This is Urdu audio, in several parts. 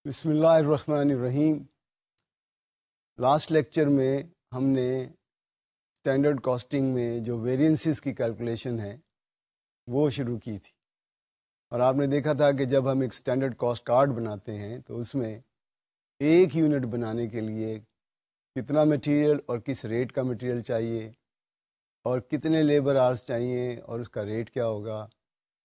بسم اللہ الرحمن الرحیم۔ لاسٹ لیکچر میں ہم نے اسٹینڈرڈ کاسٹنگ میں جو ویریئنسز کی کیلکولیشن ہے وہ شروع کی تھی، اور آپ نے دیکھا تھا کہ جب ہم ایک اسٹینڈرڈ کاسٹ کارڈ بناتے ہیں تو اس میں ایک یونٹ بنانے کے لیے کتنا مٹیریل اور کس ریٹ کا مٹیریل چاہیے، اور کتنے لیبر آرز چاہیے، اور اس کا ریٹ کیا ہوگا،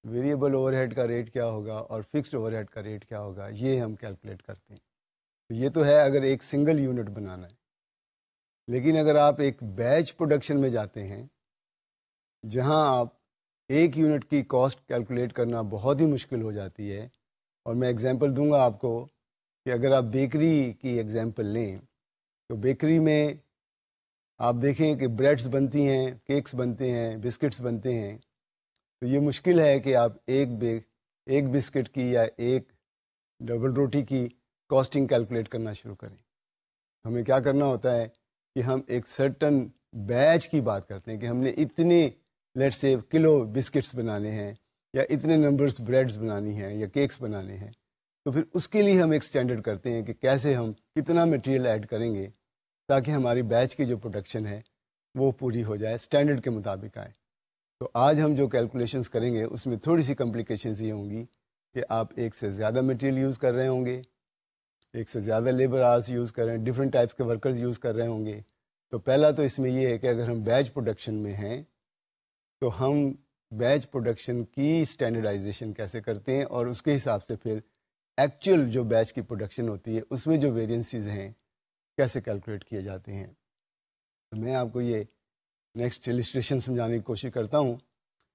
ویریبل اوور ہیڈ کا ریٹ کیا ہوگا، اور فکسڈ اوور ہیڈ کا ریٹ کیا ہوگا، یہ ہم کیلکولیٹ کرتے ہیں۔ یہ تو ہے اگر ایک سنگل یونٹ بنانا ہے، لیکن اگر آپ ایک بیچ پروڈکشن میں جاتے ہیں جہاں آپ ایک یونٹ کی کاسٹ کیلکولیٹ کرنا بہت ہی مشکل ہو جاتی ہے، اور میں ایگزامپل دوں گا آپ کو کہ اگر آپ بیکری کی ایگزامپل لیں تو بیکری میں آپ دیکھیں کہ بریڈس بنتی ہیں، کیکس بنتے ہیں، بسکٹس بنتے ہیں، تو یہ مشکل ہے کہ آپ ایک بسکٹ کی یا ایک ڈبل روٹی کی کاسٹنگ کیلکولیٹ کرنا شروع کریں۔ ہمیں کیا کرنا ہوتا ہے کہ ہم ایک سرٹن بیچ کی بات کرتے ہیں کہ ہم نے اتنے لیٹ سے کلو بسکٹس بنانے ہیں، یا اتنے نمبرز بریڈز بنانی ہیں، یا کیکس بنانے ہیں، تو پھر اس کے لیے ہم ایک سٹینڈرڈ کرتے ہیں کہ کیسے ہم کتنا مٹیریل ایڈ کریں گے تاکہ ہماری بیچ کی جو پروڈکشن ہے وہ پوری ہو جائے، سٹینڈرڈ کے مطابق آئے۔ تو آج ہم جو کیلکولیشنز کریں گے اس میں تھوڑی سی کمپلیکیشنز یہ ہوں گی کہ آپ ایک سے زیادہ مٹیریل یوز کر رہے ہوں گے، ایک سے زیادہ لیبر آرز یوز کر رہے ہیں، ڈفرینٹ ٹائپس کے ورکرز یوز کر رہے ہوں گے۔ تو پہلا تو اس میں یہ ہے کہ اگر ہم بیچ پروڈکشن میں ہیں تو ہم بیچ پروڈکشن کی اسٹینڈرڈائزیشن کیسے کرتے ہیں، اور اس کے حساب سے پھر ایکچوئل جو بیچ کی پروڈکشن ہوتی ہے اس میں جو ویریئنسز ہیں کیسے کیلکولیٹ کیے جاتے ہیں۔ تو میں آپ کو یہ نیکسٹ السٹریشن سمجھانے کی کوشش کرتا ہوں۔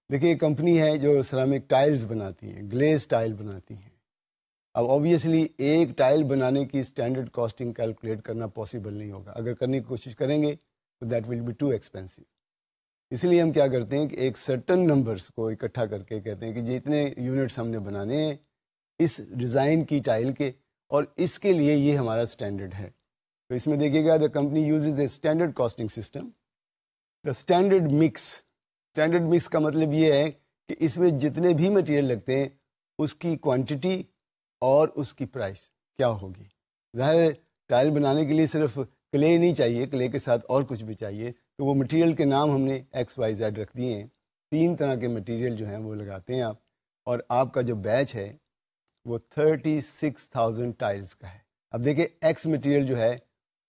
دیکھیں، ایک کمپنی ہے جو سیرامک ٹائلز بناتی ہیں، گلیز ٹائل بناتی ہیں۔ اب آبویسلی ایک ٹائل بنانے کی اسٹینڈرڈ کاسٹنگ کیلکولیٹ کرنا پاسبل نہیں ہوگا، اگر کرنے کی کوشش کریں گے تو that will be too expensive. اس لیے ہم کیا کرتے ہیں کہ ایک سرٹن نمبرز کو اکٹھا کر کے کہتے ہیں کہ جتنے یونٹس ہم نے بنانے ہیں اس ڈیزائن کی ٹائل کے، اور اس کے لیے یہ ہمارا اسٹینڈرڈ ہے۔ تو اس میں دیکھیے گا، the company uses a standard costing system, the standard mix. Standard mix کا مطلب یہ ہے کہ اس میں جتنے بھی مٹیریل لگتے ہیں اس کی کوانٹٹی اور اس کی پرائس کیا ہوگی۔ ظاہر ہے ٹائل بنانے کے لیے صرف کلے نہیں چاہیے، کلے کے ساتھ اور کچھ بھی چاہیے، تو وہ مٹیریل کے نام ہم نے ایکس وائی زیڈ رکھ دیے ہیں۔ 3 طرح کے مٹیریل جو ہیں وہ لگاتے ہیں آپ، اور آپ کا جو بیچ ہے وہ 36,000 ٹائلز کا ہے۔ اب دیکھیں، ایکس مٹیریل جو ہے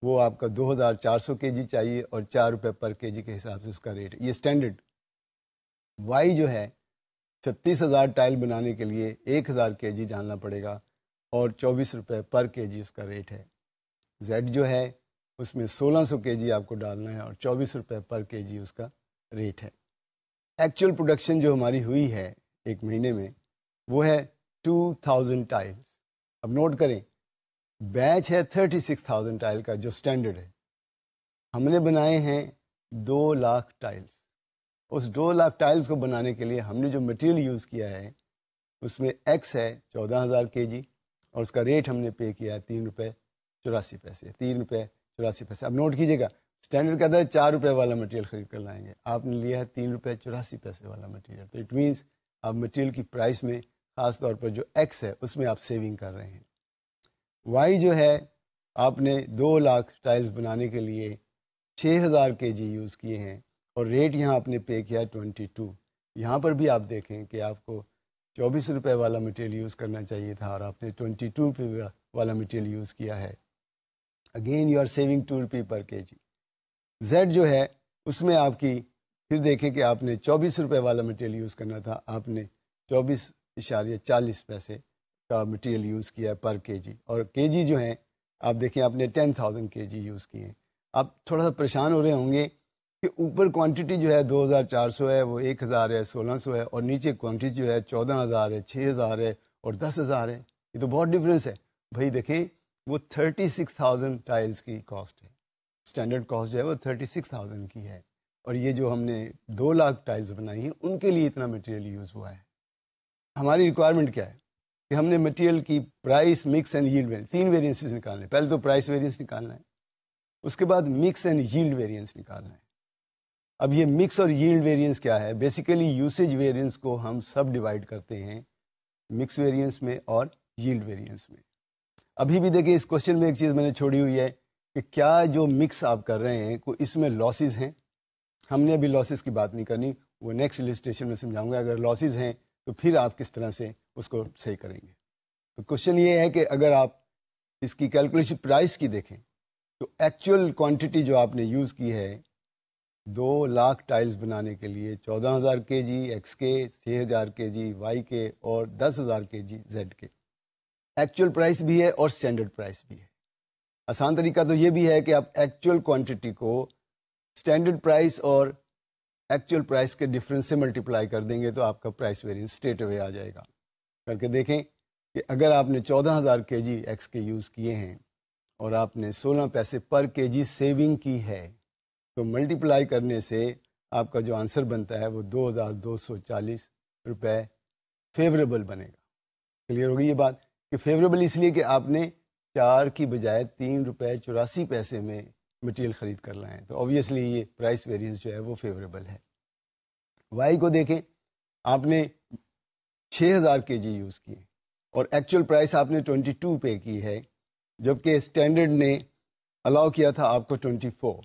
وہ آپ کا 2,400 کے جی چاہیے، اور 4 روپے پر کے جی کے حساب سے اس کا ریٹ ہے، یہ اسٹینڈرڈ۔ وائی جو ہے 36,000 ٹائل بنانے کے لیے 1,000 کے جی ڈالنا پڑے گا، اور 24 روپے پر کے جی اس کا ریٹ ہے۔ زیڈ جو ہے اس میں 1,600 کے جی آپ کو ڈالنا ہے، اور 24 روپے پر کے جی اس کا ریٹ ہے۔ ایکچوئل پروڈکشن جو ہماری ہوئی ہے ایک مہینے میں وہ ہے 2,000 ٹائلز۔ اب نوٹ کریں، بیچ ہے 36,000 ٹائل کا جو سٹینڈرڈ ہے، ہم نے بنائے ہیں 2,00,000 ٹائلز۔ اس 2,00,000 ٹائلز کو بنانے کے لیے ہم نے جو مٹیریل یوز کیا ہے اس میں ایکس ہے 14,000 کے جی، اور اس کا ریٹ ہم نے پے کیا ہے 3 روپے 84 پیسے، 3 روپے 84 پیسے۔ اب نوٹ کیجیے گا، اسٹینڈرڈ کہتا ہے 4 روپے والا مٹیریل خرید کر لائیں گے، آپ نے لیا ہے 3 روپے 84 پیسے والا مٹیریل، تو اٹ مینس آپ مٹیریل کی پرائس میں خاص طور پر جو ایکس ہے اس میں آپ سیونگ کر رہے ہیں۔ وائی جو ہے آپ نے 2,00,000 ٹائلز بنانے کے لیے 6,000 کے جی یوز کیے ہیں، اور ریٹ یہاں آپ نے پے کیا 22۔ یہاں پر بھی آپ دیکھیں کہ آپ کو 24 روپے والا مٹیریل یوز کرنا چاہیے تھا، اور آپ نے 22 روپے والا مٹیریل یوز کیا ہے۔ اگین یو آر سیونگ 2 روپے پر کے جی۔ زیڈ جو ہے اس میں آپ کی پھر دیکھیں کہ آپ نے 24 روپے والا مٹیریل یوز کرنا تھا، آپ نے 24.40 پیسے کا مٹیریل یوز کیا ہے پر کے جی، اور کے جی جو ہیں آپ دیکھیں آپ نے 10,000 کے جی یوز کیے ہیں۔ آپ تھوڑا سا پریشان ہو رہے ہوں گے کہ اوپر کوانٹٹی جو ہے 2,400 ہے، وہ 1,000 ہے، 1,600 ہے، اور نیچے کوانٹٹی جو ہے 14,000 ہے، 6,000 ہے، اور 10,000 ہے، یہ تو بہت ڈفرینس ہے۔ بھائی دیکھیں، وہ 36,000 ٹائلز کی کاسٹ ہے، اسٹینڈرڈ کاسٹ جو ہے وہ 36,000 کی ہے، اور یہ جو ہم نے 2,00,000 ٹائلز بنائی ہیں ان کے لیے اتنا مٹیریل یوز ہوا ہے۔ ہماری ریکوائرمنٹ کیا ہے کہ ہم نے مٹیریل کی price, mix and yield variance, 3 variances نکالنے۔ پہلے تو پرائس ویریئنس نکالنا ہے، اس کے بعد مکس اینڈ ییلڈ ویریئنس نکالنا ہے۔ اب یہ مکس اور ییلڈ ویریئنس کیا ہے؟ بیسیکلی یوسیج ویریئنس کو ہم سب ڈیوائڈ کرتے ہیں مکس ویریئنس میں اور ییلڈ ویریئنس میں۔ ابھی بھی دیکھیں اس کوشچن میں ایک چیز میں نے چھوڑی ہوئی ہے کہ کیا جو مکس آپ کر رہے ہیں کوئی اس میں لاسز ہیں. ہم نے ابھی لاسز کی بات نہیں کرنی, وہ نیکسٹ السٹریشن میں سمجھاؤں گا. اگر لاسز ہیں تو پھر آپ کس طرح سے اس کو صحیح کریں گے. تو کوشچن یہ ہے کہ اگر آپ اس کی کیلکولیشن پرائس کی دیکھیں تو ایکچوئل کوانٹٹی جو آپ نے یوز کی ہے 2,00,000 ٹائلز بنانے کے لیے 14,000 کے جی ایکس کے, 6,000 کے جی وائی کے اور 10,000 کے جی زیڈ کے. ایکچوئل پرائس بھی ہے اور اسٹینڈرڈ پرائس بھی ہے. آسان طریقہ تو یہ بھی ہے کہ آپ ایکچوئل کوانٹٹی کو اسٹینڈرڈ پرائس اور ایکچوئل پرائس کے ڈفرینس سے ملٹیپلائی کر دیں گے تو آپ کا پرائس ویرینس اسٹریٹ اوے آ جائے گا. کر کے دیکھیں کہ اگر آپ نے 14,000 کے جی ایکس کے یوز کیے ہیں اور آپ نے 16 پیسے پر کے جی سیونگ کی ہے تو ملٹیپلائی کرنے سے آپ کا جو آنسر بنتا ہے وہ 2,240 روپے فیوریبل بنے گا. کلیئر ہوگی یہ بات کہ فیوریبل اس لیے کہ آپ نے 4 کی بجائے 3 روپے 84 پیسے میں مٹیریل خرید کر لائیں, تو اوبیسلی یہ پرائس ویریئنس جو ہے وہ فیوریبل ہے. وائی کو دیکھیں, آپ نے 6,000 کے جی یوز کیے اور ایکچوئل پرائس آپ نے 22 پے کی ہے, جبکہ اسٹینڈرڈ نے الاؤ کیا تھا آپ کو 24.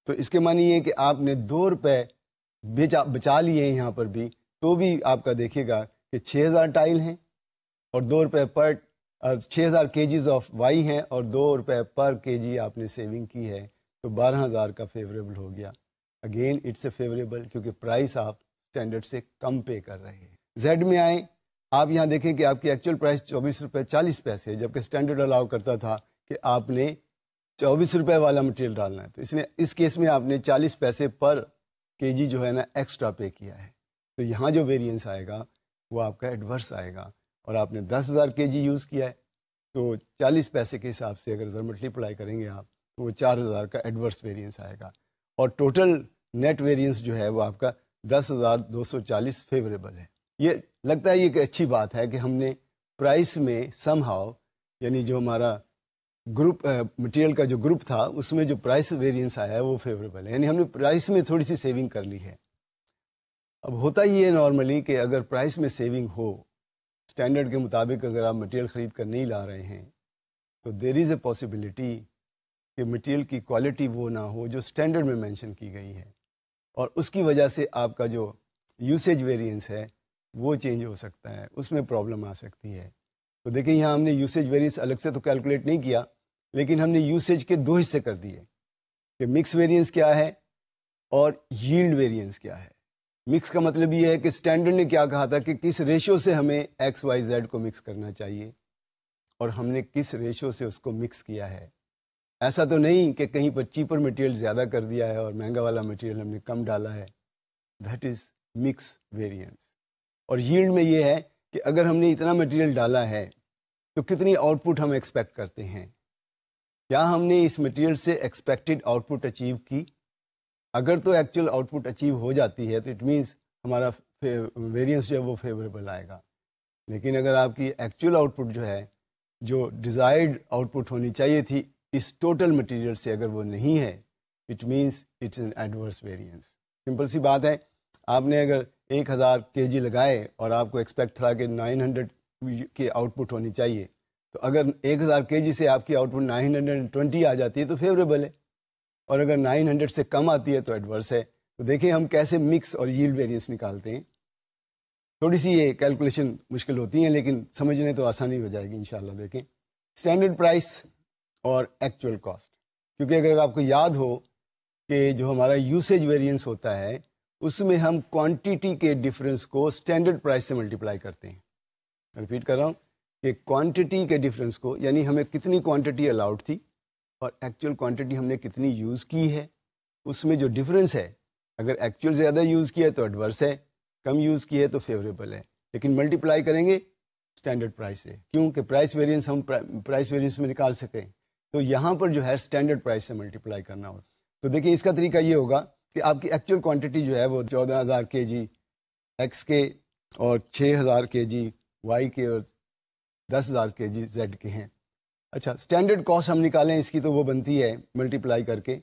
تو اس کے معنی یہ کہ آپ نے 2 روپے بچا لیے ہیں یہاں پر بھی, تو بھی آپ کا دیکھیے گا کہ 6,000 ٹائل ہیں اور 2 روپے پر 6,000 کے جیز آف وائی ہیں اور 2 روپے پر کے جی آپ نے سیونگ کی ہے, تو 12,000 کا فیوریبل ہو گیا. اگین اٹس اے فیوریبل کیونکہ پرائس آپ اسٹینڈرڈ سے کم پے کر رہے ہیں. زیڈ میں آئیں, آپ یہاں دیکھیں کہ آپ کی ایکچوئل پرائس 24 روپے 40 پیسے, جبکہ اسٹینڈرڈ الاؤ کرتا تھا کہ آپ نے 24 روپے والا مٹیریل ڈالنا ہے. تو اس کیس میں آپ نے 40 پیسے پر کے جی جو ہے نا ایکسٹرا پے کیا ہے. تو یہاں جو ویریئنس آئے گا وہ آپ کا ایڈورس آئے گا, اور آپ نے 10,000 کے جی یوز کیا ہے تو 40 پیسے کے حساب سے اگر ملٹیپلائی کریں گے آپ تو وہ 4,000 کا ایڈورس ویریئنس آئے گا, اور ٹوٹل نیٹ ویریئنس جو ہے وہ آپ کا 10,240 فیوریبل ہے. یہ لگتا ہے یہ کہ اچھی بات ہے کہ ہم نے پرائس میں سم ہاؤ, یعنی جو ہمارا گروپ مٹیریل کا جو گروپ تھا اس میں جو پرائس ویریئنس آیا ہے وہ فیوریبل ہے, یعنی ہم نے پرائس میں تھوڑی سی سیونگ کر لی ہے. اب ہوتا یہ ہے نارملی کہ اگر پرائس میں سیونگ ہو, اسٹینڈرڈ کے مطابق اگر آپ مٹیریل خرید کر نہیں لا رہے ہیں تو دیر از اے پاسبلٹی کہ مٹیریل کی کوالٹی وہ نہ ہو جو اسٹینڈرڈ میں مینشن کی گئی ہے, اور اس کی وجہ سے آپ کا جو یوسیج ویریئنس ہے وہ چینج ہو سکتا ہے, اس میں پرابلم آ سکتی ہے. تو دیکھیں یہاں ہم نے یوسیج ویریئنس الگ سے تو کیلکولیٹ نہیں کیا, لیکن ہم نے یوسیج کے 2 حصے کر دیے کہ مکس ویریئنس کیا ہے اور ییلڈ ویریئنس کیا ہے. مکس کا مطلب یہ ہے کہ اسٹینڈرڈ نے کیا کہا تھا کہ کس ریشو سے ہمیں ایکس وائی زیڈ کو مکس کرنا چاہیے, اور ہم نے کس ریشو سے اس کو مکس کیا ہے. ایسا تو نہیں کہ کہیں پر چیپر مٹیریل زیادہ کر دیا ہے اور مہنگا والا مٹیریل ہم نے کم ڈالا ہے. That is mix variance. اور ییلڈ میں یہ ہے کہ اگر ہم نے اتنا مٹیریل ڈالا ہے تو کتنی آؤٹ پٹ ہم ایکسپیکٹ کرتے ہیں, کیا ہم نے اس مٹیریل سے ایکسپیکٹڈ آؤٹ پٹ اچیو کی. اگر تو ایکچوئل آؤٹ پٹ اچیو ہو جاتی ہے تو اٹ مینس ہمارا ویریئنس جو ہے وہ فیوریبل آئے گا. لیکن اگر آپ کی ایکچوئل آؤٹ پٹ جو ہے جو ڈیزائرڈ آؤٹ پٹ ہونی چاہیے تھی اس ٹوٹل مٹیریل سے اگر وہ نہیں ہے, it means it's an adverse variance. Simple سی بات ہے, آپ نے اگر 1,000 کے جی لگائے اور آپ کو ایکسپیکٹ تھا کہ 900 کی آؤٹ پٹ ہونی چاہیے, تو اگر 1,000 کے جی سے آپ کی آؤٹ پٹ 920 آ جاتی ہے تو فیوریبل ہے, اور اگر 900 سے کم آتی ہے تو ایڈورس ہے. تو دیکھیں ہم کیسے مکس اور ییلڈ ویریئنس نکالتے ہیں. تھوڑی سی یہ کیلکولیشن مشکل ہوتی ہیں لیکن سمجھنے تو آسانی ہو جائے گی انشاءاللہ. دیکھیں اسٹینڈرڈ پرائس اور ایکچوئل کاسٹ, کیونکہ اگر آپ کو یاد ہو کہ جو ہمارا یوسیج ویریئنس ہوتا ہے اس میں ہم کوانٹیٹی کے ڈفرینس کو اسٹینڈرڈ پرائس سے ملٹیپلائی کرتے ہیں. ریپیٹ کر رہا ہوں کہ کوانٹیٹی کے ڈفرینس کو, یعنی ہمیں کتنی کوانٹیٹی الاؤڈ تھی اور ایکچوئل کوانٹیٹی ہم نے کتنی یوز کی ہے, اس میں جو ڈفرینس ہے اگر ایکچوئل زیادہ یوز کیا ہے تو ایڈورس ہے, کم یوز کی ہے تو فیوریبل ہے. لیکن ملٹیپلائی کریں گے اسٹینڈرڈ پرائس سے, کیونکہ پرائس ویریئنس ہم پرائس ویریئنس میں نکال سکیں. تو یہاں پر جو ہے اسٹینڈرڈ پرائس سے ملٹیپلائی کرنا ہوگا. تو دیکھیں اس کا طریقہ یہ ہوگا کہ آپ کی ایکچوئل کوانٹٹی جو ہے وہ 14,000 کے جی ایکس کے اور 6,000 کے جی وائی کے اور 10,000 کے جی زیڈ کے ہیں. اچھا, اسٹینڈرڈ کاسٹ ہم نکالیں اس کی تو وہ بنتی ہے ملٹیپلائی کر کے,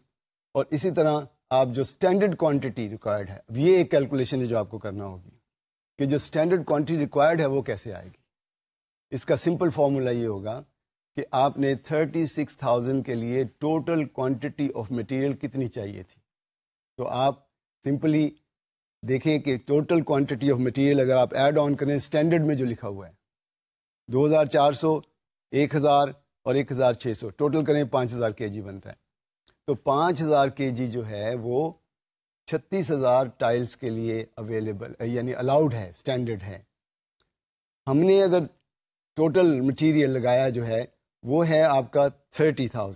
اور اسی طرح آپ جو اسٹینڈرڈ کوانٹٹی ریکوائرڈ ہے, یہ ایک کیلکولیشن ہے جو آپ کو کرنا ہوگی کہ جو اسٹینڈرڈ کوانٹٹی ریکوائرڈ ہے وہ کیسے آئے گی. اس کا سمپل فارمولا یہ ہوگا کہ آپ نے 36,000 کے لیے ٹوٹل کوانٹٹی آف مٹیریل کتنی چاہیے تھی. تو آپ سمپلی دیکھیں کہ ٹوٹل کوانٹٹی آف مٹیریل اگر آپ ایڈ آن کریں اسٹینڈرڈ میں جو لکھا ہوا ہے 2400 1000 اور 1600 ٹوٹل کریں 5000 کے جی بنتا ہے. تو 5000 کے جی جو ہے وہ 36,000 ٹائلز کے لیے اویلیبل یعنی الاؤڈ ہے, اسٹینڈرڈ ہے. ہم نے اگر ٹوٹل مٹیریل لگایا جو ہے وہ ہے آپ کا 30,000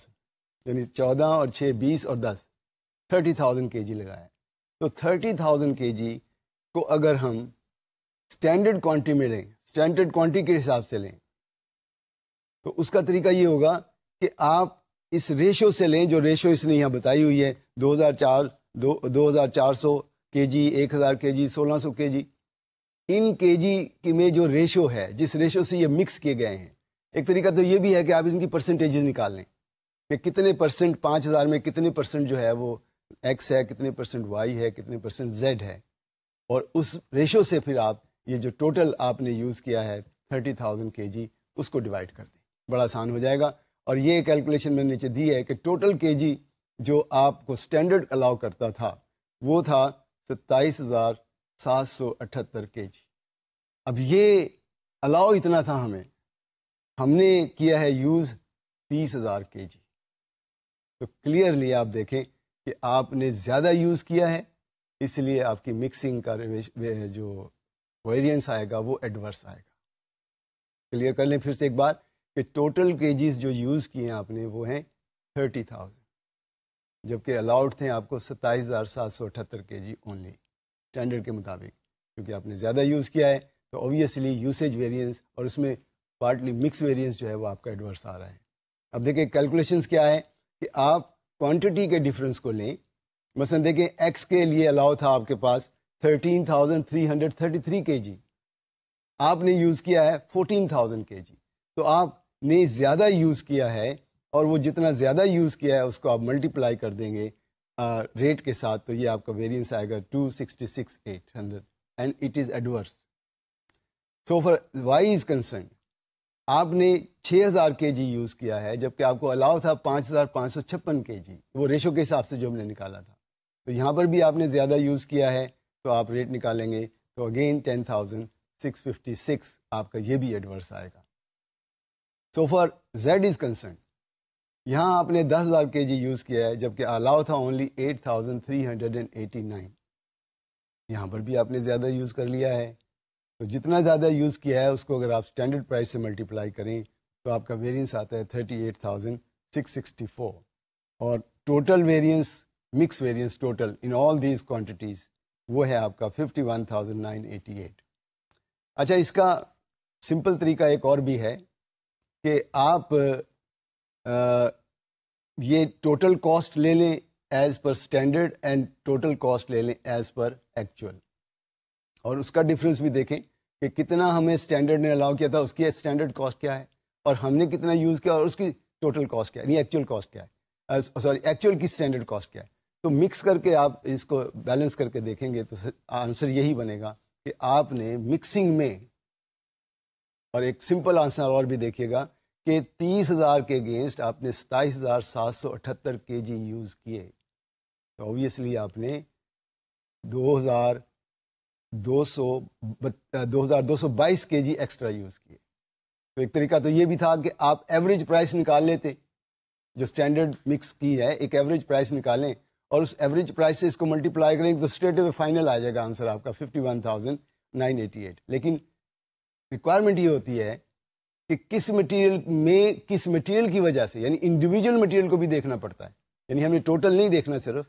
یعنی 14 اور 6 20 اور 10 30,000 کے جی لگایا. تو 30,000 کے جی کو اگر ہم اسٹینڈرڈ کوانٹٹی میں لیں, اسٹینڈرڈ کوانٹٹی کے حساب سے لیں, تو اس کا طریقہ یہ ہوگا کہ آپ اس ریشو سے لیں جو ریشو اس نے یہاں بتائی ہوئی ہے 2400 کے جی 1000 کے جی 1600 کے جی. ان کے جی میں جو ریشو ہے جس ریشو سے یہ مکس کیے گئے ہیں, ایک طریقہ تو یہ بھی ہے کہ آپ ان کی پرسنٹیجز نکال لیں کہ کتنے پرسنٹ 5000 میں کتنے پرسنٹ جو ہے وہ ایکس ہے, کتنے پرسنٹ وائی ہے, کتنے پرسنٹ زیڈ ہے, اور اس ریشو سے پھر آپ یہ جو ٹوٹل آپ نے یوز کیا ہے 30,000 کے جی اس کو ڈیوائڈ کر دیں, بڑا آسان ہو جائے گا. اور یہ کیلکولیشن میں نے نیچے دی ہے کہ ٹوٹل کے جی جو آپ کو اسٹینڈرڈ الاؤ کرتا تھا وہ تھا 27,778 کے جی. اب یہ الاؤ اتنا تھا ہم نے کیا ہے یوز 30,000 کے جی. تو کلیئرلی آپ دیکھیں کہ آپ نے زیادہ یوز کیا ہے, اس لیے آپ کی مکسنگ کا جو ویریئنس آئے گا وہ ایڈورس آئے گا. کلیئر کر لیں پھر سے ایک بار کہ ٹوٹل کے جیز جو یوز کیے ہیں آپ نے وہ ہیں 30,000 جبکہ الاؤڈ تھے آپ کو 27,778 کے جی اونلی اسٹینڈرڈ کے مطابق. کیونکہ آپ نے زیادہ یوز کیا ہے تو اوبویسلی یوسیج ویریئنس اور اس میں پارٹلی مکس ویریئنس جو ہے وہ آپ کا ایڈورس آ رہا ہے. اب دیکھیں کیلکولیشنز کیا ہے کہ آپ کوانٹٹی کے ڈفرینس کو لیں. مثلا دیکھیں ایکس کے لیے الاؤ تھا آپ کے پاس 13,333 کے جی, آپ نے یوز کیا ہے 14,000 کے جی. تو آپ نے زیادہ یوز کیا ہے اور وہ جتنا زیادہ یوز کیا ہے اس کو آپ ملٹیپلائی کر دیں گے ریٹ کے ساتھ, تو یہ آپ کا ویریئنس آئے گا 266,800 and it is adverse. So far y is concern آپ نے 6,000 کے جی یوز کیا ہے جبکہ آپ کو الاؤ تھا 5,556 کے جی, وہ ریشو کے حساب سے جو ہم نے نکالا تھا. تو یہاں پر بھی آپ نے زیادہ یوز کیا ہے تو آپ ریٹ نکالیں گے تو اگین 10,656 آپ کا یہ بھی ایڈورس آئے گا. سو فار زیڈ از کنسرن یہاں آپ نے 10,000 کے جی یوز کیا ہے جبکہ الاؤ تھا اونلی 8,389. یہاں پر بھی آپ نے زیادہ یوز کر لیا ہے. تو جتنا زیادہ یوز کیا ہے اس کو اگر آپ اسٹینڈرڈ پرائس سے ملٹیپلائی کریں تو آپ کا ویریئنس آتا ہے 38,664 اور total variance mix variance total in all these quantities وہ ہے آپ کا 51,988. اچھا, اس کا سمپل طریقہ ایک اور بھی ہے کہ آپ یہ ٹوٹل کاسٹ لے لیں as per standard and total cost لے لیں ایز پر ایکچوئل, اور اس کا ڈفرینس بھی دیکھیں کہ کتنا ہمیں اسٹینڈرڈ نے الاؤ کیا تھا اس کی اسٹینڈرڈ کاسٹ کیا ہے اور ہم نے کتنا یوز کیا اور اس کی ٹوٹل کاسٹ کیا ہے, یعنی ایکچوئل کاسٹ کیا ہے, سوری ایکچوئل کی اسٹینڈرڈ کاسٹ کیا ہے. تو مکس کر کے آپ اس کو بیلنس کر کے دیکھیں گے تو آنسر یہی بنے گا کہ آپ نے مکسنگ میں, اور ایک سمپل آنسر اور بھی دیکھیے گا کہ 30,000 کے اگینسٹ آپ نے 27,778 کے جی یوز کیے, تو اوبیسلی آپ نے 2,222 کے جی ایکسٹرا یوز کیے. تو ایک طریقہ تو یہ بھی تھا کہ آپ ایوریج پرائس نکال لیتے, جو اسٹینڈرڈ مکس کی ہے ایک ایوریج پرائس نکالیں اور اس ایوریج پرائس سے اس کو ملٹیپلائی کریں تو اسٹریٹ اوے فائنل آ جائے گا آنسر آپ کا 51,988. لیکن ریکوائرمنٹ یہ ہوتی ہے کہ کس مٹیریل کی وجہ سے, یعنی انڈیویجول مٹیریل کو بھی دیکھنا پڑتا ہے, یعنی ہمیں ٹوٹل نہیں دیکھنا, صرف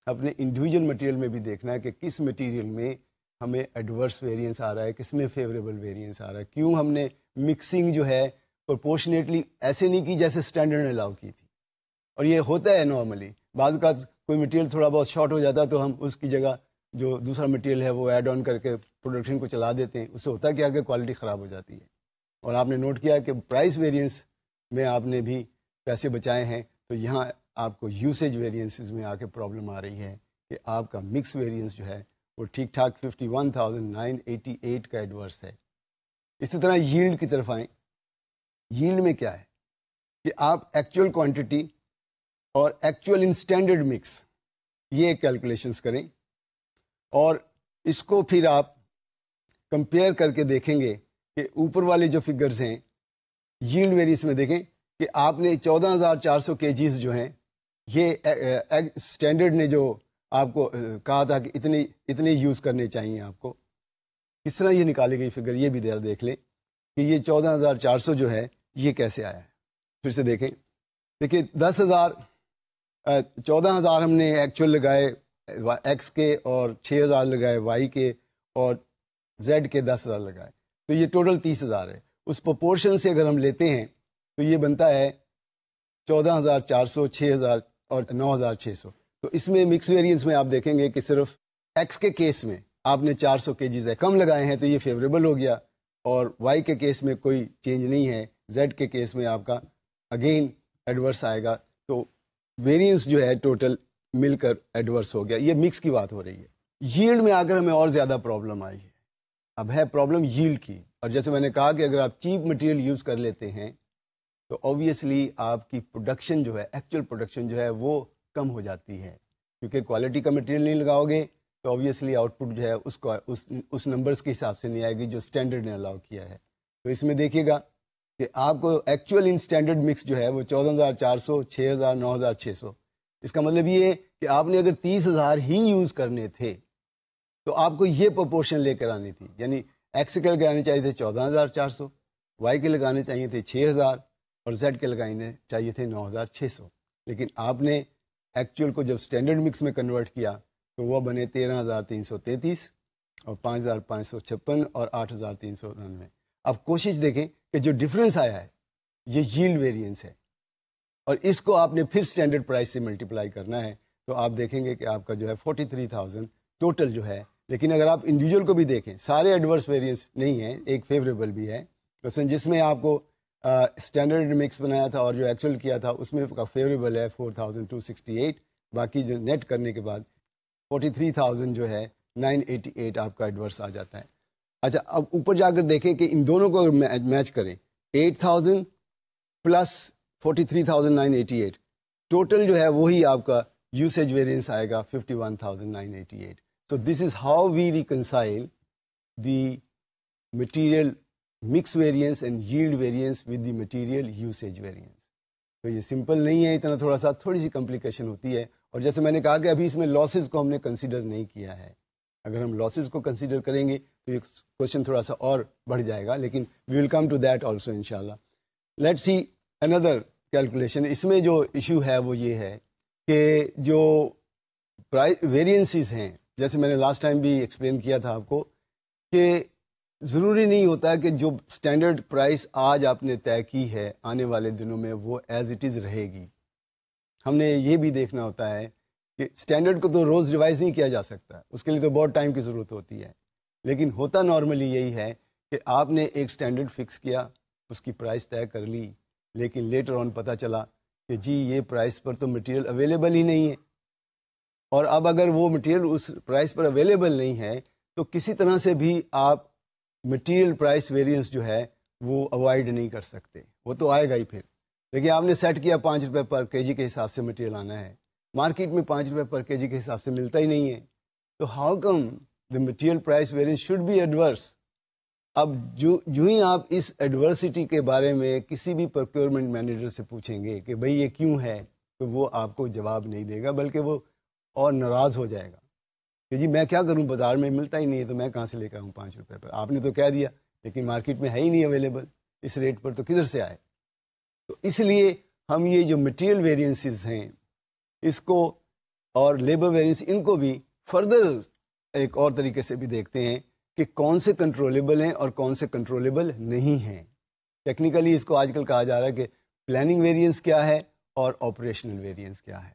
اپنے انڈیویجول مٹیریل میں بھی دیکھنا ہے کہ کس مٹیریل میں ہمیں ایڈورس ویریئنس آ رہا ہے, کس میں فیوریبل ویریئنس آ رہا ہے. کیوں ہم نے مکسنگ جو ہے پرپورشنیٹلی ایسے نہیں کی جیسے اسٹینڈرڈ نے الاؤ کی تھی. اور یہ ہوتا ہے نارملی, بعض اوقات کوئی مٹیریل تھوڑا بہت شارٹ ہو جاتا ہے تو ہم اس کی جگہ جو دوسرا مٹیریل ہے وہ ایڈ آن کر کے پروڈکشن کو چلا دیتے ہیں, اس سے ہوتا ہے کہ آگے کوالٹی خراب ہو جاتی ہے. اور آپ نے نوٹ کیا کہ پرائس ویریئنس میں آپ نے بھی پیسے بچائے ہیں, تو یہاں آپ کو یوسیج ویریئنسز میں آ کے پرابلم آ رہی ہے کہ آپ کا مکس ویریئنس جو ہے وہ ٹھیک ٹھاک 51,988 کا ایڈورس ہے. اسی طرح ییلڈ کی طرف آئیں. ییلڈ میں کیا ہے کہ آپ ایکچوئل کوانٹٹی اور ایکچوئل ان اسٹینڈرڈ مکس یہ کیلکولیشنس کریں، اور اس کو پھر آپ کمپیئر کر کے دیکھیں گے کہ اوپر والے جو فگرز ہیں ییلڈ ویریئنس میں دیکھیں کہ آپ نے 14,400 kgs جو ہیں یہ اسٹینڈرڈ نے جو آپ کو کہا تھا کہ اتنے یوز کرنے چاہیے آپ کو، کس طرح یہ نکالی گئی فگر یہ بھی دیکھ لیں کہ یہ 14,400 جو ہے یہ کیسے آیا ہے. پھر سے دیکھیں، دیکھیے 14,000 ہم نے ایکچوئل لگائے ایکس کے، اور 6,000 لگائے وائی کے، اور زیڈ کے 10,000 لگائے، تو یہ ٹوٹل 30,000 ہے. اس پروپورشن سے اگر ہم لیتے ہیں تو یہ بنتا ہے 14,400، 6,000 اور 9,600. تو اس میں مکس ویریئنس میں آپ دیکھیں گے کہ صرف ایکس کے کیس میں آپ نے 400 kgs کم لگائے ہیں تو یہ فیوریبل ہو گیا، اور وائی کے کیس میں کوئی چینج نہیں ہے، زیڈ کے کیس میں آپ کا اگین ایڈورس آئے گا. تو ویریئنس جو ہے ٹوٹل مل کر ایڈورس ہو گیا. یہ مکس کی بات ہو رہی ہے. ییلڈ میں آ کر ہمیں اور زیادہ پرابلم آئی ہے. اب ہے پرابلم ییلڈ کی، اور جیسے میں نے کہا کہ اگر آپ چیپ مٹیریل یوز کر لیتے ہیں تو اوبیسلی آپ کی پروڈکشن جو ہے، ایکچوئل پروڈکشن جو ہے وہ کم ہو جاتی ہے، کیونکہ کوالٹی کا مٹیریل نہیں لگاؤ گے تو اوبیسلی آؤٹ پٹ جو ہے اس نمبرز کے حساب سے نہیں آئے گی جو اسٹینڈرڈ نے الاؤ کیا ہے. تو اس میں دیکھیے گا کہ آپ کو ایکچوئل ان اسٹینڈرڈ مکس جو ہے وہ 14,400، 6,000، 9,600. اس کا مطلب یہ ہے کہ آپ نے اگر 30,000 ہی یوز کرنے تھے تو آپ کو یہ پروپورشن لے کر آنی تھی، یعنی ایکس کے لگانے چاہیے تھے 14,400، وائی کے لگانے چاہیے تھے 6,000، اور زیڈ کے لگانے چاہیے تھے 9,600. لیکن آپ نے ایکچوئل کو جب اسٹینڈرڈ مکس میں کنورٹ کیا تو وہ بنے 13,333 اور 5,556 اور 8,399. اب کوشش دیکھیں کہ جو ڈفرینس آیا ہے یہ ییلڈ ویریئنس ہے، اور اس کو آپ نے پھر اسٹینڈرڈ پرائس سے ملٹیپلائی کرنا ہے تو آپ دیکھیں گے کہ آپ کا جو ہے 43,000 ٹوٹل جو ہے. لیکن اگر آپ انڈیویجول کو بھی دیکھیں سارے ایڈورس ویریئنس نہیں ہیں، ایک فیوریبل بھی ہے. مثلا جس میں آپ کو اسٹینڈرڈ مکس بنایا تھا اور جو ایکچوئل کیا تھا اس میں کا فیوریبل ہے 4,268، باقی جو نیٹ کرنے کے بعد 43,000 جو ہے 988 آپ کا ایڈورس آ جاتا ہے. اچھا اب اوپر جا کر دیکھیں کہ ان دونوں کو میچ کریں، 8,000 پلس 43,988 ٹوٹل جو ہے وہی آپ کا یوسیج ویریئنس آئے گا 51,988. So this is how we reconcile the material mix variance and yield variance with the material usage variance. تو یہ سمپل نہیں ہے اتنا، تھوڑی سی کمپلیکیشن ہوتی ہے. اور جیسے میں نے کہا کہ ابھی اس میں لاسز کو ہم نے کنسیڈر نہیں کیا ہے. اگر ہم لاسز کو کنسیڈر کریں گے تو یہ کوشچن تھوڑا سا اور بڑھ جائے گا، لیکن we will come to that also انشاءاللہ. لیٹس سی اندر کیلکولیشن. اس میں جو ایشو ہے وہ یہ ہے کہ جو پرائس ویریئنسز ہیں، جیسے میں نے لاسٹ ٹائم بھی ایکسپلین کیا تھا آپ کو کہ ضروری نہیں ہوتا کہ جو اسٹینڈرڈ پرائس آج آپ نے طے کی ہے آنے والے دنوں میں وہ ایز اٹ از رہے گی. ہم نے یہ بھی دیکھنا ہوتا ہے کہ اسٹینڈرڈ کو تو روز ریوائز نہیں کیا جا سکتا، اس کے لیے تو بہت ٹائم کی ضرورت ہوتی ہے. لیکن ہوتا نارملی یہی ہے کہ آپ نے ایک اسٹینڈرڈ فکس کیا، اس کی پرائس طے کر لی، لیکن لیٹر آن پتہ چلا کہ جی یہ پرائس پر تو مٹیریل اویلیبل ہی نہیں ہے. اور اب اگر وہ مٹیریل اس پرائس پر اویلیبل نہیں ہے تو کسی طرح سے بھی آپ مٹیریل پرائس ویریئنس جو ہے وہ اوائڈ نہیں کر سکتے، وہ تو آئے گا ہی. پھر دیکھیے آپ نے سیٹ کیا 5 روپے پر کے جی کے حساب سے مٹیریل آنا ہے، مارکیٹ میں 5 روپے پر کے جی کے حساب سے ملتا ہی نہیں ہے، تو how come the material price variance should be adverse. اب جو ہی آپ اس ایڈورسٹی کے بارے میں کسی بھی پروکیورمنٹ مینیجر سے پوچھیں گے کہ بھئی یہ کیوں ہے، تو وہ آپ کو جواب نہیں دے گا، بلکہ وہ اور ناراض ہو جائے گا کہ جی میں کیا کروں، بازار میں ملتا ہی نہیں ہے تو میں کہاں سے لے کر آؤں 5 روپے پر، آپ نے تو کہہ دیا لیکن مارکیٹ میں ہے ہی نہیں اویلیبل اس ریٹ پر، تو کدھر سے آئے. تو اس لیے ہم یہ جو مٹیریل ویریئنسز ہیں اس کو اور لیبر ویریئنس ان کو بھی فردر ایک اور طریقے سے بھی دیکھتے ہیں کہ کون سے کنٹرولیبل ہیں اور کون سے کنٹرولیبل نہیں ہیں. ٹیکنیکلی اس کو آج کل کہا جا رہا ہے کہ پلاننگ ویریئنس کیا ہے اور آپریشنل ویریئنس کیا ہے.